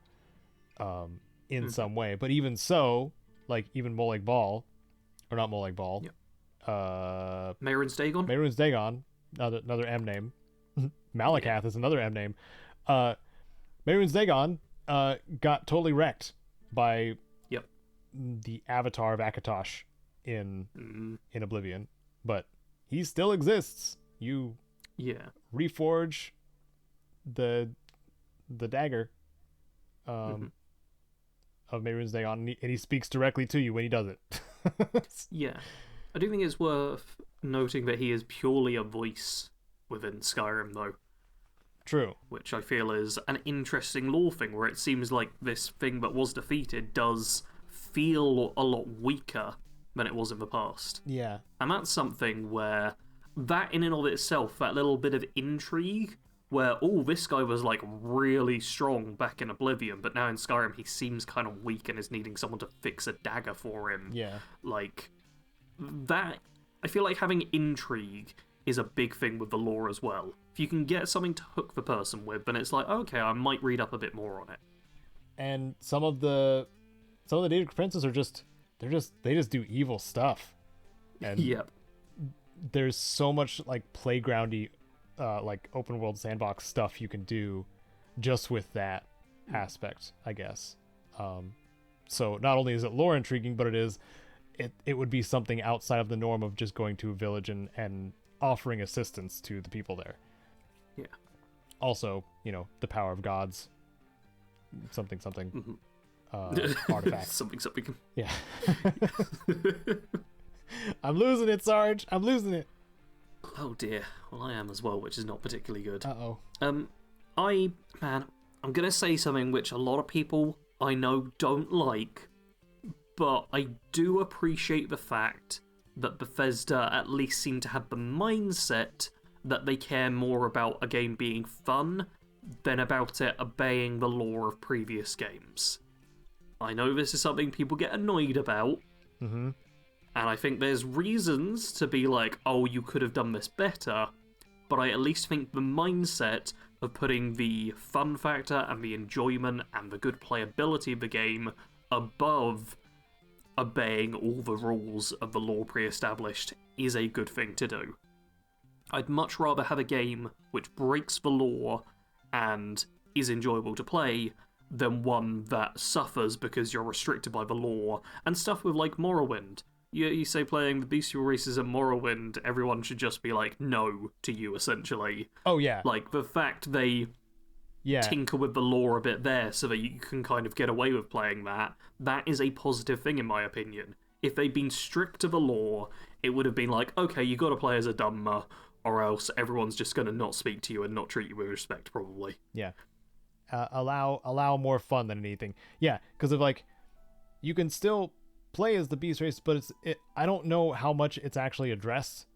S1: in some way. But even so, like even Molag Bal, or not Molag Bal,
S2: Mehrunes
S1: Dagon, another M name. Malakath is another M name. Mehrunes Dagon got totally wrecked by the avatar of Akatosh in Oblivion, but he still exists. You reforge the dagger, of Mehrunes Dagon, and he speaks directly to you when he does it.
S2: Yeah. I do think it's worth noting that he is purely a voice within Skyrim, though.
S1: True.
S2: Which I feel is an interesting lore thing, where it seems like this thing that was defeated does feel a lot weaker than it was in the past.
S1: Yeah.
S2: And that's something where that in and of itself, that little bit of intrigue, where, oh, this guy was like really strong back in Oblivion, but now in Skyrim he seems kind of weak and is needing someone to fix a dagger for him.
S1: Yeah.
S2: Like, that, I feel like having intrigue is a big thing with the lore as well. If you can get something to hook the person with, then it's like, okay, I might read up a bit more on it. And
S1: some of the Daedric princes are they just do evil stuff. And
S2: yep.
S1: There's so much like playgroundy, like open world sandbox stuff you can do just with that aspect, I guess. So not only is it lore intriguing, but it would be something outside of the norm of just going to a village and offering assistance to the people there.
S2: Yeah.
S1: Also, the power of gods. Something.
S2: Mm-hmm.
S1: Artifact.
S2: something.
S1: Yeah. I'm losing it, Sarge. I'm losing it.
S2: Oh dear. Well, I am as well, which is not particularly good.
S1: Uh-oh.
S2: I'm gonna say something which a lot of people I know don't like, but I do appreciate the fact that Bethesda at least seem to have the mindset that they care more about a game being fun than about it obeying the lore of previous games. I know this is something people get annoyed about,
S1: mm-hmm.
S2: and I think there's reasons to be like, oh, you could have done this better, but I at least think the mindset of putting the fun factor and the enjoyment and the good playability of the game above obeying all the rules of the lore pre-established is a good thing to do. I'd much rather have a game which breaks the lore and is enjoyable to play than one that suffers because you're restricted by the lore, and stuff with like Morrowind. You say playing the bestial races in Morrowind, everyone should just be like, no to you, essentially.
S1: Oh, yeah.
S2: Like, the fact they tinker with the lore a bit there so that you can kind of get away with playing that is a positive thing, in my opinion. If they'd been strict to the lore, it would have been like, okay, you gotta play as a Dhamma, or else everyone's just gonna not speak to you and not treat you with respect, probably.
S1: Yeah. Allow more fun than anything. Yeah, because of like, you can still play as the beast race, but I don't know how much it's actually addressed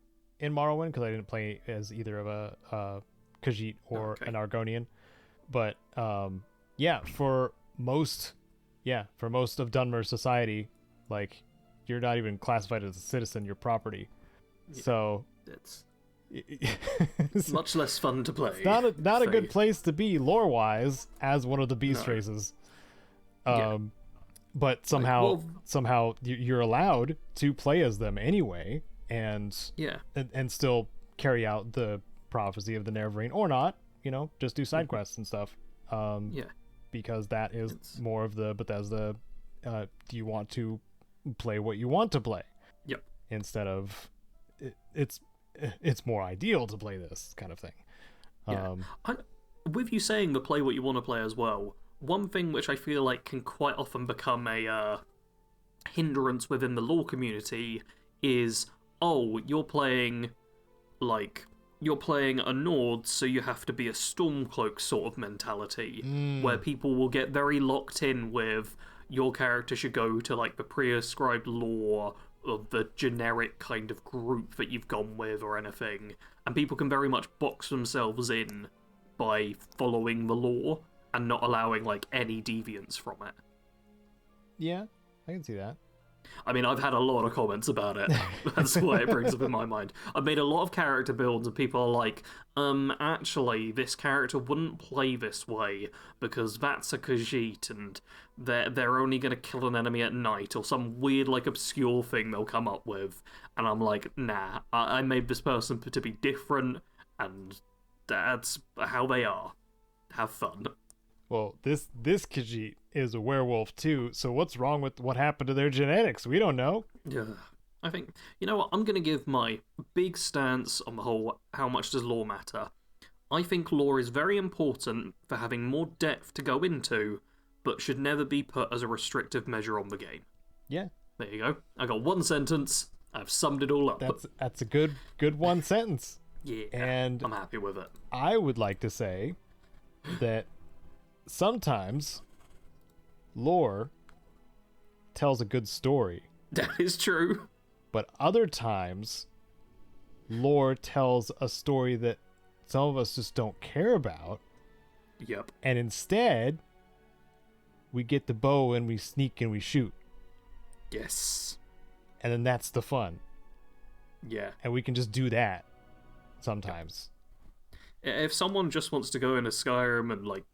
S1: in Morrowind, because I didn't play as either of a Khajiit or an Argonian. But for most of Dunmer society, like, you're not even classified as a citizen, you're property. Yeah, so
S2: it's much less fun to play.
S1: It's not a good place to be lore wise as one of the beast races. But somehow you're allowed to play as them anyway, and still carry out the prophecy of the Neverrain, or not, just do side quests and stuff. Because that is more of the Bethesda, do you want to play what you want to play?
S2: Yep.
S1: Instead of it's more ideal to play this kind of thing.
S2: With you saying the play what you want to play as well, one thing which I feel like can quite often become a hindrance within the lore community is, oh, you're playing a Nord, so you have to be a Stormcloak sort of mentality, where people will get very locked in with your character should go to like the prescribed lore of the generic kind of group that you've gone with or anything, and people can very much box themselves in by following the lore and not allowing like any deviance from it.
S1: Yeah, I can see that.
S2: I mean, I've had a lot of comments about it. That's why it brings up in my mind. I've made a lot of character builds and people are like, actually, this character wouldn't play this way because that's a Khajiit and they're only going to kill an enemy at night, or some weird, like, obscure thing they'll come up with. And I'm like, nah, I made this person to be different, and that's how they are. Have fun.
S1: Well, this Khajiit is a werewolf too, so what's wrong with what happened to their genetics? We don't know.
S2: Yeah. I think, you know what, I'm going to give my big stance on the whole, how much does lore matter? I think lore is very important for having more depth to go into, but should never be put as a restrictive measure on the game.
S1: Yeah.
S2: There you go. I got one sentence. I've summed it all up.
S1: That's a good one sentence.
S2: Yeah,
S1: and
S2: I'm happy with it.
S1: I would like to say that sometimes lore tells a good story.
S2: That is true.
S1: But other times, lore tells a story that some of us just don't care about.
S2: Yep.
S1: And instead, we get the bow and we sneak and we shoot.
S2: Yes.
S1: And then that's the fun.
S2: Yeah.
S1: And we can just do that sometimes.
S2: If someone just wants to go into Skyrim and, like,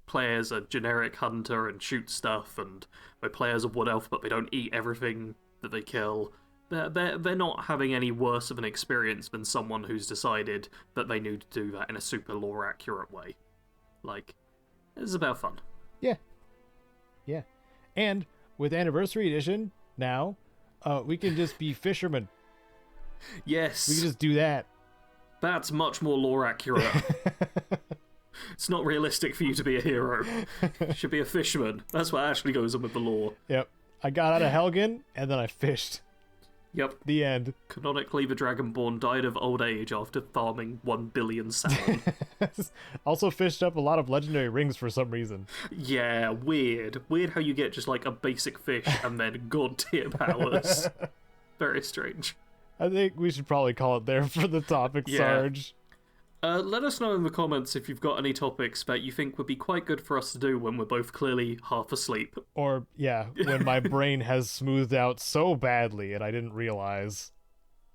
S2: play as a generic hunter and shoot stuff, and they play as a wood elf but they don't eat everything that they kill, they're not having any worse of an experience than someone who's decided that they need to do that in a super lore accurate way. Like, it's about fun.
S1: Yeah. Yeah. And with Anniversary Edition now, we can just be fishermen.
S2: Yes.
S1: We can just do that.
S2: That's much more lore accurate. It's not realistic for you to be a hero. You should be a fisherman. That's what actually goes on with the lore.
S1: Yep. I got out of Helgen, and then I fished.
S2: Yep.
S1: The end.
S2: Canonically, the Dragonborn died of old age after farming 1 billion salmon.
S1: Also fished up a lot of legendary rings for some reason.
S2: Yeah, weird. Weird how you get just like a basic fish and then god tier powers. Very strange.
S1: I think we should probably call it there for the topic,
S2: Yeah.
S1: Sarge.
S2: Let us know in the comments if you've got any topics that you think would be quite good for us to do when we're both clearly half asleep.
S1: Or, yeah, when my brain has smoothed out so badly and I didn't realize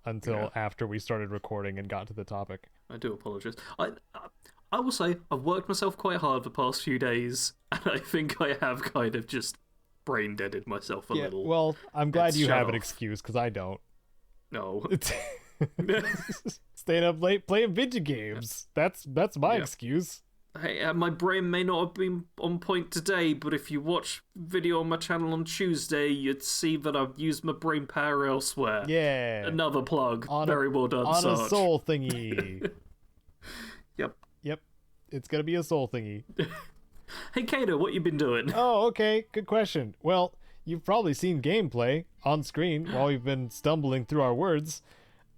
S1: until after we started recording and got to the topic.
S2: I do apologise. I will say, I've worked myself quite hard the past few days, and I think I have kind of just brain-deaded myself a little.
S1: Well, I'm glad
S2: It's
S1: you
S2: shut
S1: have an
S2: off.
S1: excuse, because I don't.
S2: No.
S1: Staying up late playing video games. That's my excuse.
S2: Hey, my brain may not have been on point today, but if you watch video on my channel on Tuesday, you'd see that I've used my brain power elsewhere.
S1: Yeah.
S2: Another plug. Very well done,
S1: on
S2: Sarge.
S1: a soul thingy.
S2: Yep.
S1: It's gonna be a soul thingy.
S2: Hey, Caedo, what you been doing?
S1: Oh, okay. Good question. Well, you've probably seen gameplay on screen while we've been stumbling through our words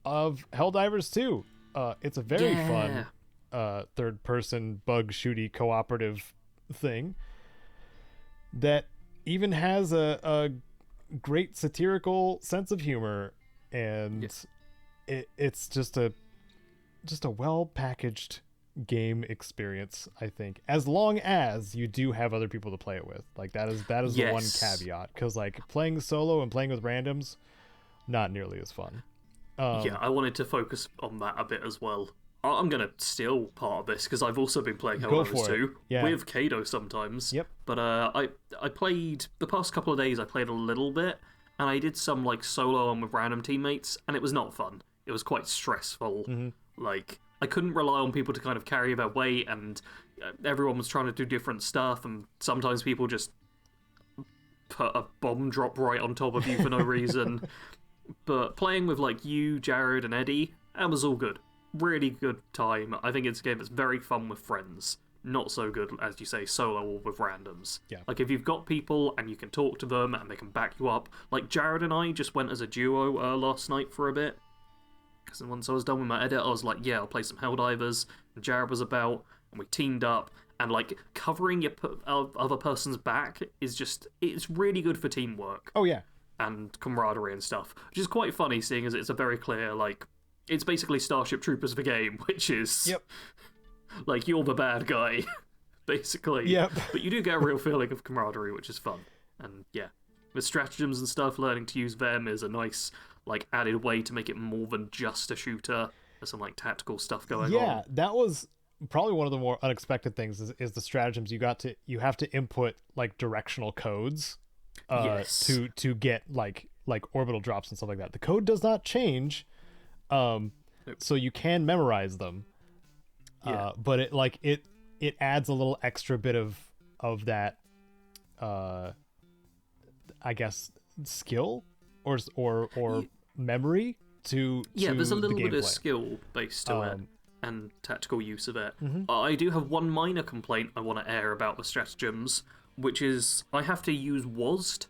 S1: of Helldivers 2. It's a very fun third-person bug-shooty cooperative thing that even has a great satirical sense of humor, and it's just a well-packaged game experience, I think, as long as you do have other people to play it with. Like, that is the one caveat, because like playing solo and playing with randoms, not nearly as fun.
S2: I wanted to focus on that a bit as well. I'm gonna steal part of this because I've also been playing Helldivers 2 with Caedo sometimes.
S1: Yep.
S2: But I played the past couple of days. I played a little bit, and I did some like solo and with random teammates, and it was not fun. It was quite stressful. Like, I couldn't rely on people to kind of carry their weight, and everyone was trying to do different stuff, and sometimes people just put a bomb drop right on top of you for no reason. But playing with like you, Jared, and Eddie, that was all good. Really good time. I think it's a game that's very fun with friends. Not so good, as you say, solo or with randoms.
S1: Yeah.
S2: Like, if you've got people and you can talk to them and they can back you up. Like, Jared and I just went as a duo last night for a bit. Because once I was done with my edit, I was like, yeah, I'll play some Helldivers. And Jared was about, and we teamed up. And, like, covering your other person's back is just, it's really good for teamwork.
S1: Oh, yeah.
S2: And camaraderie and stuff. Which is quite funny, seeing as it's a very clear, like, it's basically Starship Troopers the game, which is, like, you're the bad guy, basically.
S1: Yep.
S2: But you do get a real feeling of camaraderie, which is fun. And, yeah, with stratagems and stuff, learning to use them is a nice, like, added way to make it more than just a shooter. There's some, like, tactical stuff going on.
S1: Yeah, that was probably one of the more unexpected things is the stratagems. You have to input, like, directional codes to get, like orbital drops and stuff like that. The code does not change, so you can memorize them. But it adds a little extra bit of that, I guess, skill or memory to
S2: there's a little
S1: the
S2: bit of
S1: gameplay.
S2: skill based to it and tactical use of it. I do have one minor complaint I want to air about the stratagems. which is I have to use WASD,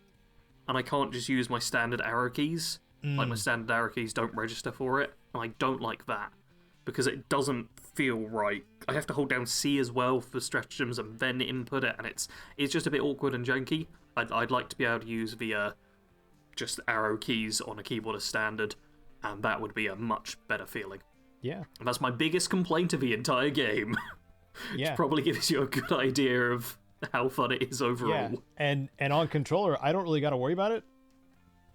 S2: and I can't just use my standard arrow keys. Like, my standard arrow keys don't register for it, and I don't like that, because it doesn't feel right. I have to hold down C as well for stratagems and then input it, and it's just a bit awkward and janky. I'd like to be able to use the just arrow keys on a keyboard as standard, and that would be a much better feeling.
S1: Yeah.
S2: And that's my biggest complaint of the entire game.
S1: Yeah.
S2: Which probably gives you a good idea of how fun it is overall.
S1: Yeah. And on controller, I don't really got to worry about it.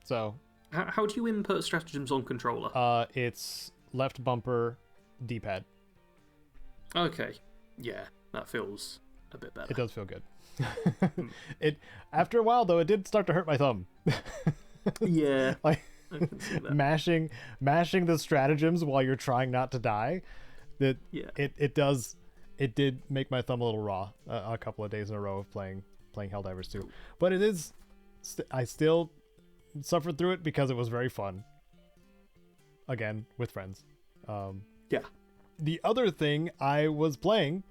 S1: So...
S2: How do you input stratagems on controller?
S1: It's left bumper, D-pad.
S2: Okay. Yeah, that feels a bit better.
S1: It does feel good. It after a while though, it did start to hurt my thumb.
S2: Yeah.
S1: Like
S2: I can see that.
S1: mashing the stratagems while you're trying not to die. It did make my thumb a little raw a couple of days in a row of playing Helldivers 2. But it is I still suffered through it because it was very fun. Again, with friends.
S2: Yeah.
S1: The other thing I was playing,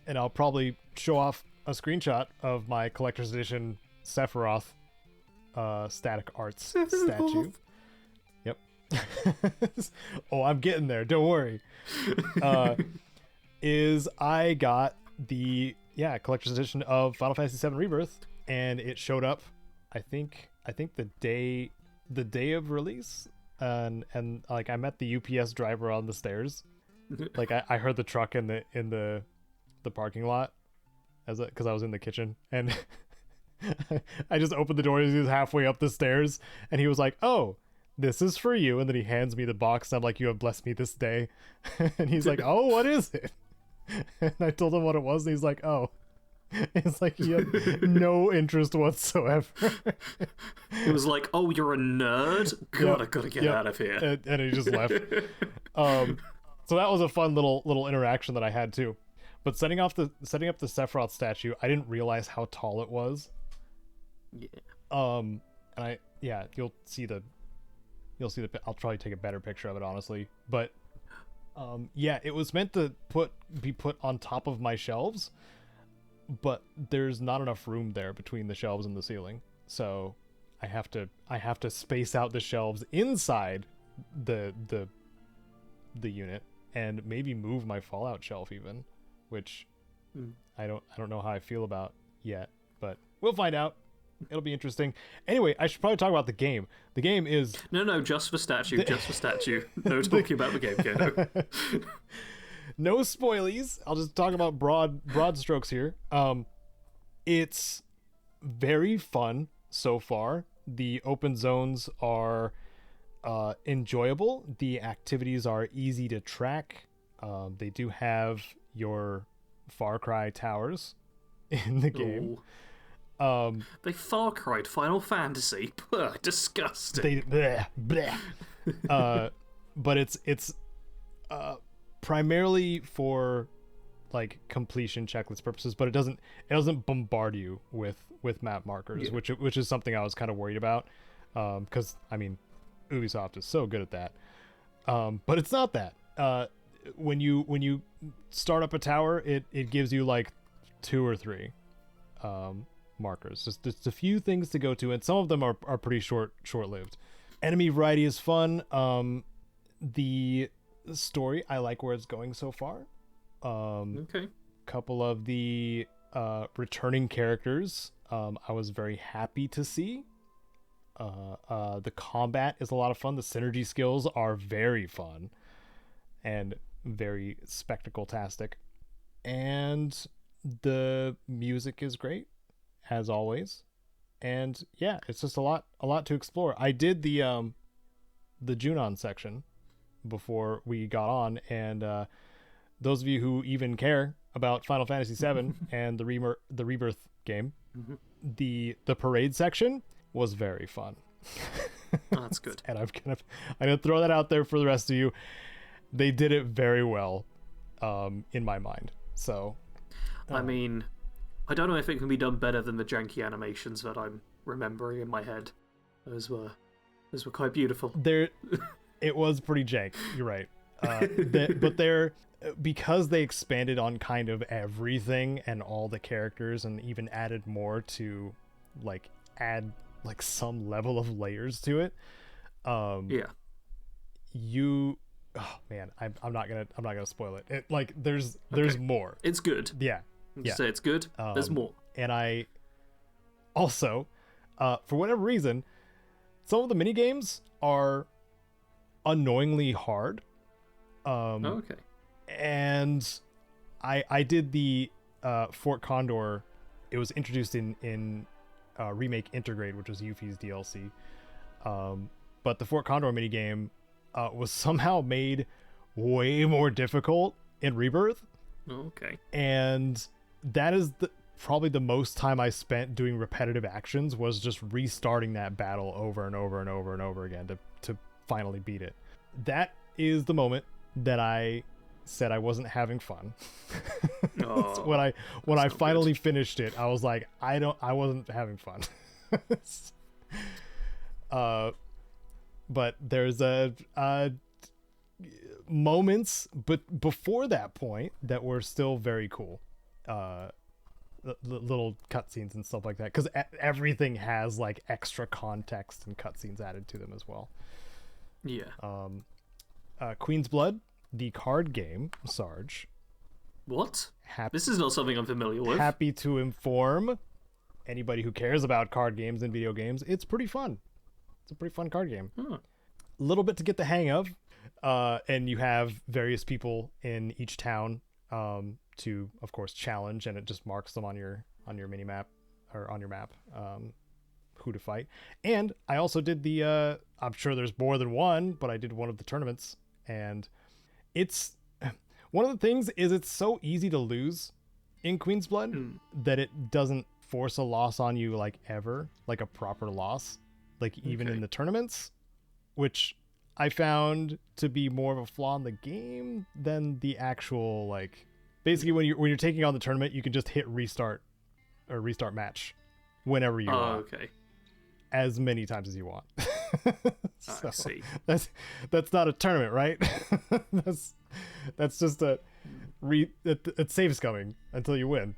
S1: and I'll probably show off a screenshot of my collector's edition Sephiroth static arts statue. Yep. Oh, I'm getting there. Don't worry. Is I got the collector's edition of Final Fantasy VII Rebirth, and it showed up. I think the day of release, and like I met the UPS driver on the stairs. Like I heard the truck in the parking lot because I was in the kitchen, and I just opened the door as he was halfway up the stairs, and he was like, "Oh, this is for you," and then he hands me the box. And I'm like, "You have blessed me this day," and he's like, "Oh, what is it?" And I told him what it was, and he's like, "Oh." It's like he had no interest whatsoever.
S2: It was like, "Oh, you're a nerd? God, I gotta get out of here."
S1: And he just left. So that was a fun little interaction that I had too. But setting up the Sephiroth statue, I didn't realize how tall it was.
S2: Yeah.
S1: And you'll see the I'll probably take a better picture of it, honestly. But it was meant to be put on top of my shelves. But there's not enough room there between the shelves and the ceiling, so I have to space out the shelves inside the unit, and maybe move my Fallout shelf even, which I don't know how I feel about yet, but we'll find out. It'll be interesting. Anyway, I should probably talk about the game. The game is
S2: no, just for statue, just for statue. No talking about the game, Caedo.
S1: No spoilies. I'll just talk about broad strokes here. It's very fun so far. The open zones are enjoyable. The activities are easy to track. They do have your Far Cry towers in the game.
S2: They Far Cried Final Fantasy. Ugh, disgusting.
S1: But it's primarily for like completion checklist purposes, but it doesn't bombard you with map markers, which is something I was kind of worried about, because I mean Ubisoft is so good at that, but it's not that. When you start up a tower, it gives you like 2 or 3 markers, just a few things to go to, and some of them are pretty short-lived. Enemy variety is fun. The story, I like where it's going so far.
S2: Okay.
S1: Couple of the returning characters, I was very happy to see. The combat is a lot of fun. The synergy skills are very fun and very spectacle-tastic, and the music is great as always. And yeah, it's just a lot to explore. I did the Junon section before we got on, and those of you who even care about Final Fantasy VII and the Rebirth game, the parade section was very fun.
S2: Oh, that's good.
S1: And I'm gonna throw that out there for the rest of you. They did it very well, in my mind. So,
S2: I mean, I don't know if it can be done better than the janky animations that I'm remembering in my head. Those were quite beautiful.
S1: It was pretty jank. You're right. But they're because they expanded on kind of everything and all the characters and even added more to like add like some level of layers to it. You oh man, I'm not gonna spoil it. Like there's more.
S2: It's good.
S1: Yeah.
S2: Say it's good. There's more.
S1: And I also for whatever reason, some of the mini games are annoyingly hard.
S2: Okay.
S1: And I did the Fort Condor. It was introduced in Remake Intergrade, which was Yuffie's DLC. But the Fort Condor minigame was somehow made way more difficult in Rebirth.
S2: Okay.
S1: And that is probably the most time I spent doing repetitive actions was just restarting that battle over and over and over and over again to finally beat it. That is the moment that I said I wasn't having fun.
S2: Oh,
S1: when I finally finished it, I was like, I wasn't having fun. But there's moments but before that point that were still very cool. Little cutscenes and stuff like that, because everything has like extra context and cutscenes added to them as well.
S2: Yeah.
S1: Queen's Blood, the card game, Sarge.
S2: What? This is not something I'm familiar with.
S1: Happy to inform anybody who cares about card games and video games, it's pretty fun. It's a pretty fun card game. A little bit to get the hang of, and you have various people in each town to, of course, challenge, and it just marks them on your mini map or on your map who to fight. And I also did the I'm sure there's more than one, but I did one of the tournaments, and it's one of the things is it's so easy to lose in Queen's Blood that it doesn't force a loss on you like ever, like a proper loss, like even in the tournaments, which I found to be more of a flaw in the game than the actual, like, basically when you're taking on the tournament, you can just hit restart or restart match whenever you want.
S2: Okay.
S1: As many times as you want.
S2: I see.
S1: That's not a tournament, right? that's just it's safe coming until you win.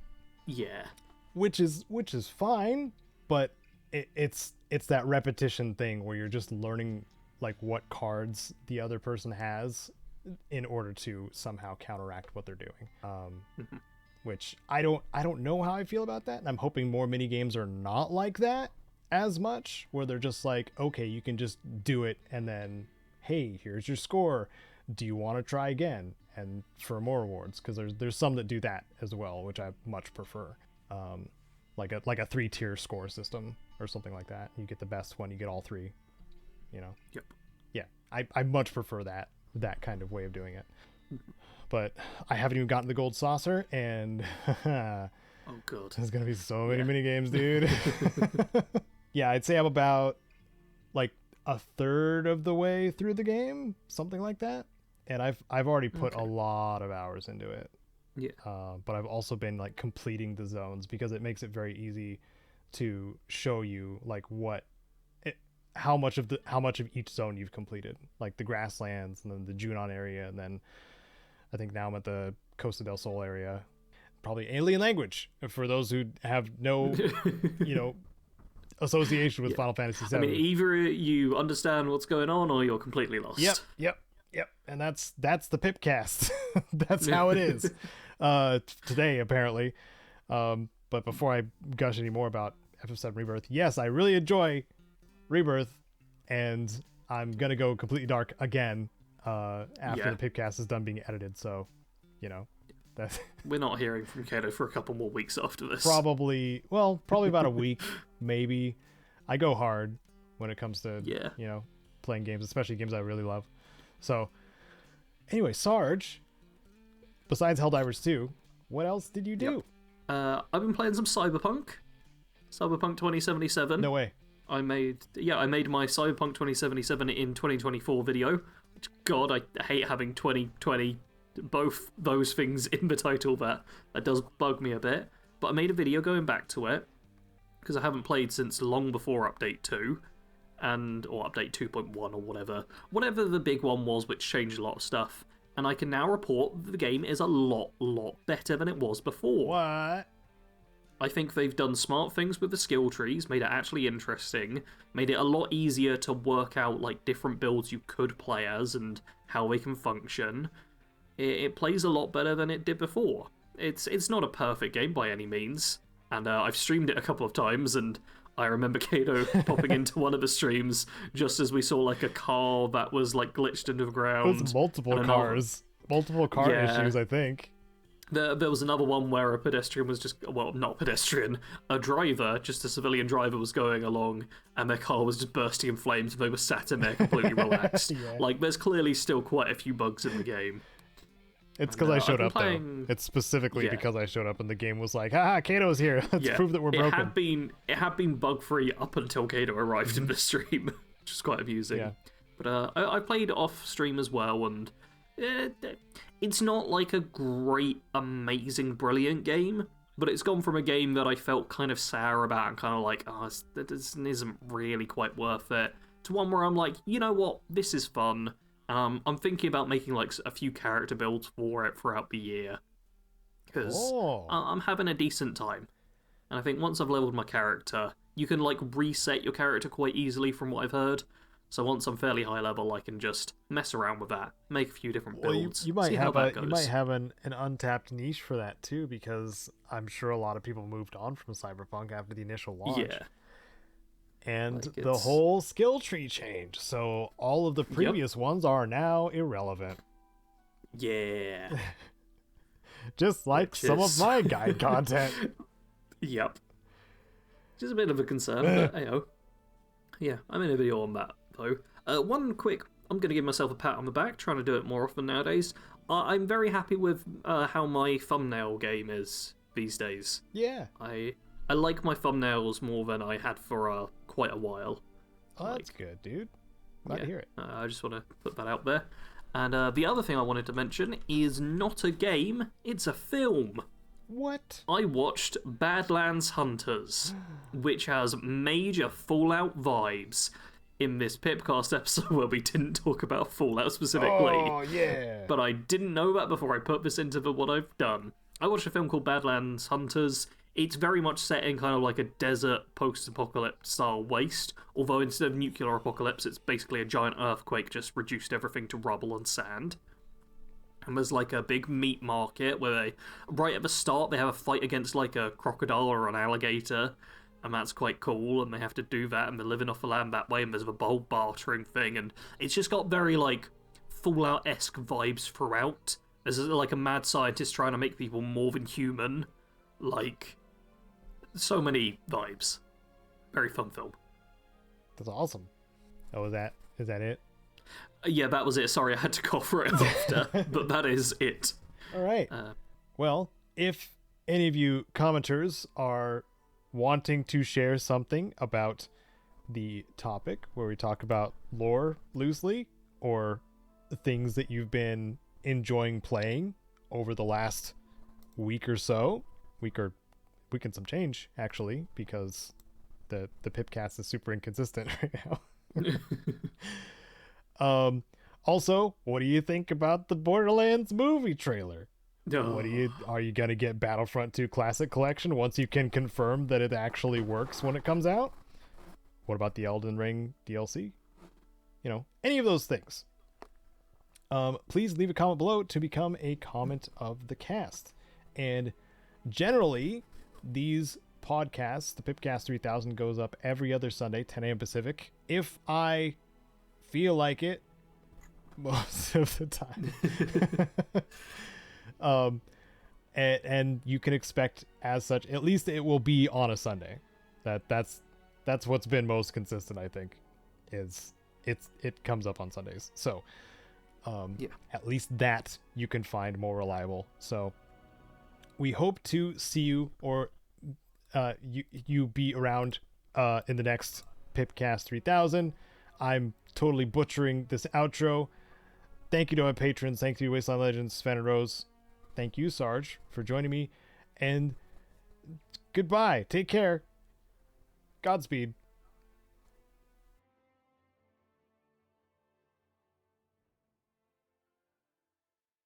S2: Yeah.
S1: Which is fine, but it's that repetition thing where you're just learning like what cards the other person has in order to somehow counteract what they're doing. Which I don't know how I feel about that, and I'm hoping more mini games are not like that as much, where they're just like, okay, you can just do it, and then, hey, here's your score. Do you want to try again? And for more rewards, because there's some that do that as well, which I much prefer. Like a 3-tier score system or something like that. You get the best one, you get all 3. You know.
S2: Yep.
S1: Yeah, I much prefer that kind of way of doing it. But I haven't even gotten the gold saucer, and
S2: oh god,
S1: there's gonna be so many mini games, dude. Yeah, I'd say I'm about like a third of the way through the game, something like that, and I've already put a lot of hours into it.
S2: Yeah.
S1: But I've also been like completing the zones, because it makes it very easy to show you like how much of each zone you've completed, like the grasslands and then the Junon area, and then I think now I'm at the Costa del Sol area. Probably alien language for those who have no association with Final Fantasy VII.
S2: I mean, either you understand what's going on or you're completely lost.
S1: Yep. And that's the PIPCAST. That's how it is today, apparently. But before I gush any more about FF7 Rebirth, yes, I really enjoy Rebirth, and I'm gonna go completely dark again after the PIPCAST is done being edited. So, that's
S2: we're not hearing from Caedo for a couple more weeks after this.
S1: Probably about a week, maybe. I go hard when it comes to playing games, especially games I really love. So, anyway, Sarge, besides Helldivers 2, what else did you do?
S2: I've been playing some Cyberpunk 2077.
S1: No way.
S2: I made my Cyberpunk 2077 in 2024 video. Which, God, I hate having 2020, both those things in the title. That does bug me a bit. But I made a video going back to it, because I haven't played since long before Update 2. and or update 2.1 or whatever the big one was, which changed a lot of stuff. And I can now report that the game is a lot better than it was before.
S1: What?
S2: I think they've done smart things with the skill trees, made it actually interesting, made it a lot easier to work out like different builds you could play as and how they can function. It plays a lot better than it did before. It's not a perfect game by any means, and I've streamed it a couple of times, and I remember Caedo popping into one of the streams just as we saw like a car that was like glitched into the ground.
S1: It was multiple cars. Multiple car issues, I think.
S2: There was another one where a pedestrian was just, well, not a pedestrian, a driver, just a civilian driver was going along, and their car was just bursting in flames, and they were sat in there completely relaxed.
S1: Yeah.
S2: Like, there's clearly still quite a few bugs in the game.
S1: It's because I showed up, though. It's specifically because I showed up, and the game was like, haha, Caedo's here. Let's prove that we're broken.
S2: It had been bug-free up until Caedo arrived in the stream, which is quite amusing.
S1: Yeah.
S2: But I played off-stream as well, and it's not like a great, amazing, brilliant game, but it's gone from a game that I felt kind of sour about and kind of like, oh, this isn't really quite worth it, to one where I'm like, you know what, this is fun. I'm thinking about making like a few character builds for it throughout the year, because I'm having a decent time. And I think once I've leveled my character, you can like reset your character quite easily from what I've heard. So once I'm fairly high level, I can just mess around with that, make a few different builds.
S1: You might have an untapped niche for that too, because I'm sure a lot of people moved on from Cyberpunk after the initial launch. Yeah. And like the whole skill tree changed, so all of the previous ones are now irrelevant.
S2: Yeah.
S1: Just like some of my guide content.
S2: Yep. Just a bit of a concern, but hey-oh. Yeah, I made a video on that, though. I'm going to give myself a pat on the back, trying to do it more often nowadays. I'm very happy with how my thumbnail game is these days.
S1: Yeah.
S2: I like my thumbnails more than I had for quite a while.
S1: Oh, that's good, dude. Glad to hear it.
S2: I just want to put that out there. And the other thing I wanted to mention is not a game, it's a film.
S1: What?
S2: I watched Badlands Hunters, which has major Fallout vibes in this PIPCAST episode where we didn't talk about Fallout specifically.
S1: Oh, yeah.
S2: But I didn't know that before I put this into what I've done. I watched a film called Badlands Hunters. It's very much set in kind of like a desert post-apocalypse style waste, although instead of nuclear apocalypse, it's basically a giant earthquake just reduced everything to rubble and sand. And there's like a big meat market where right at the start, they have a fight against like a crocodile or an alligator, and that's quite cool, and they have to do that, and they're living off the land that way, and there's a whole bartering thing, and it's just got very like Fallout-esque vibes throughout. There's like a mad scientist trying to make people more than human, like so many vibes. Very fun film.
S1: That's awesome. Oh, is that it?
S2: Yeah, that was it. Sorry, I had to cough right after, but that is it.
S1: All right. Well, if any of you commenters are wanting to share something about the topic where we talk about lore loosely, or things that you've been enjoying playing over the last week or so, week and some change, actually, because the PIPCAST is super inconsistent right now. Also, what do you think about the Borderlands movie trailer? Are you gonna get Battlefront 2 Classic Collection once you can confirm that it actually works when it comes out? What about the Elden Ring DLC? You know, any of those things. Please leave a comment below to become a comment of the cast. And generally, these podcasts, the PIPCAST 3000 goes up every other Sunday, 10 a.m. Pacific. If I feel like it, most of the time. And you can expect as such, at least it will be on a Sunday. That's what's been most consistent, I think, is it comes up on Sundays. So at least that you can find more reliable. So we hope to see you, or you be around in the next PIPCAST 3000. I'm totally butchering this outro. Thank you to my patrons. Thank you to Wasteland Legends, Sven and Rose. Thank you, Sarge, for joining me. And goodbye. Take care. Godspeed.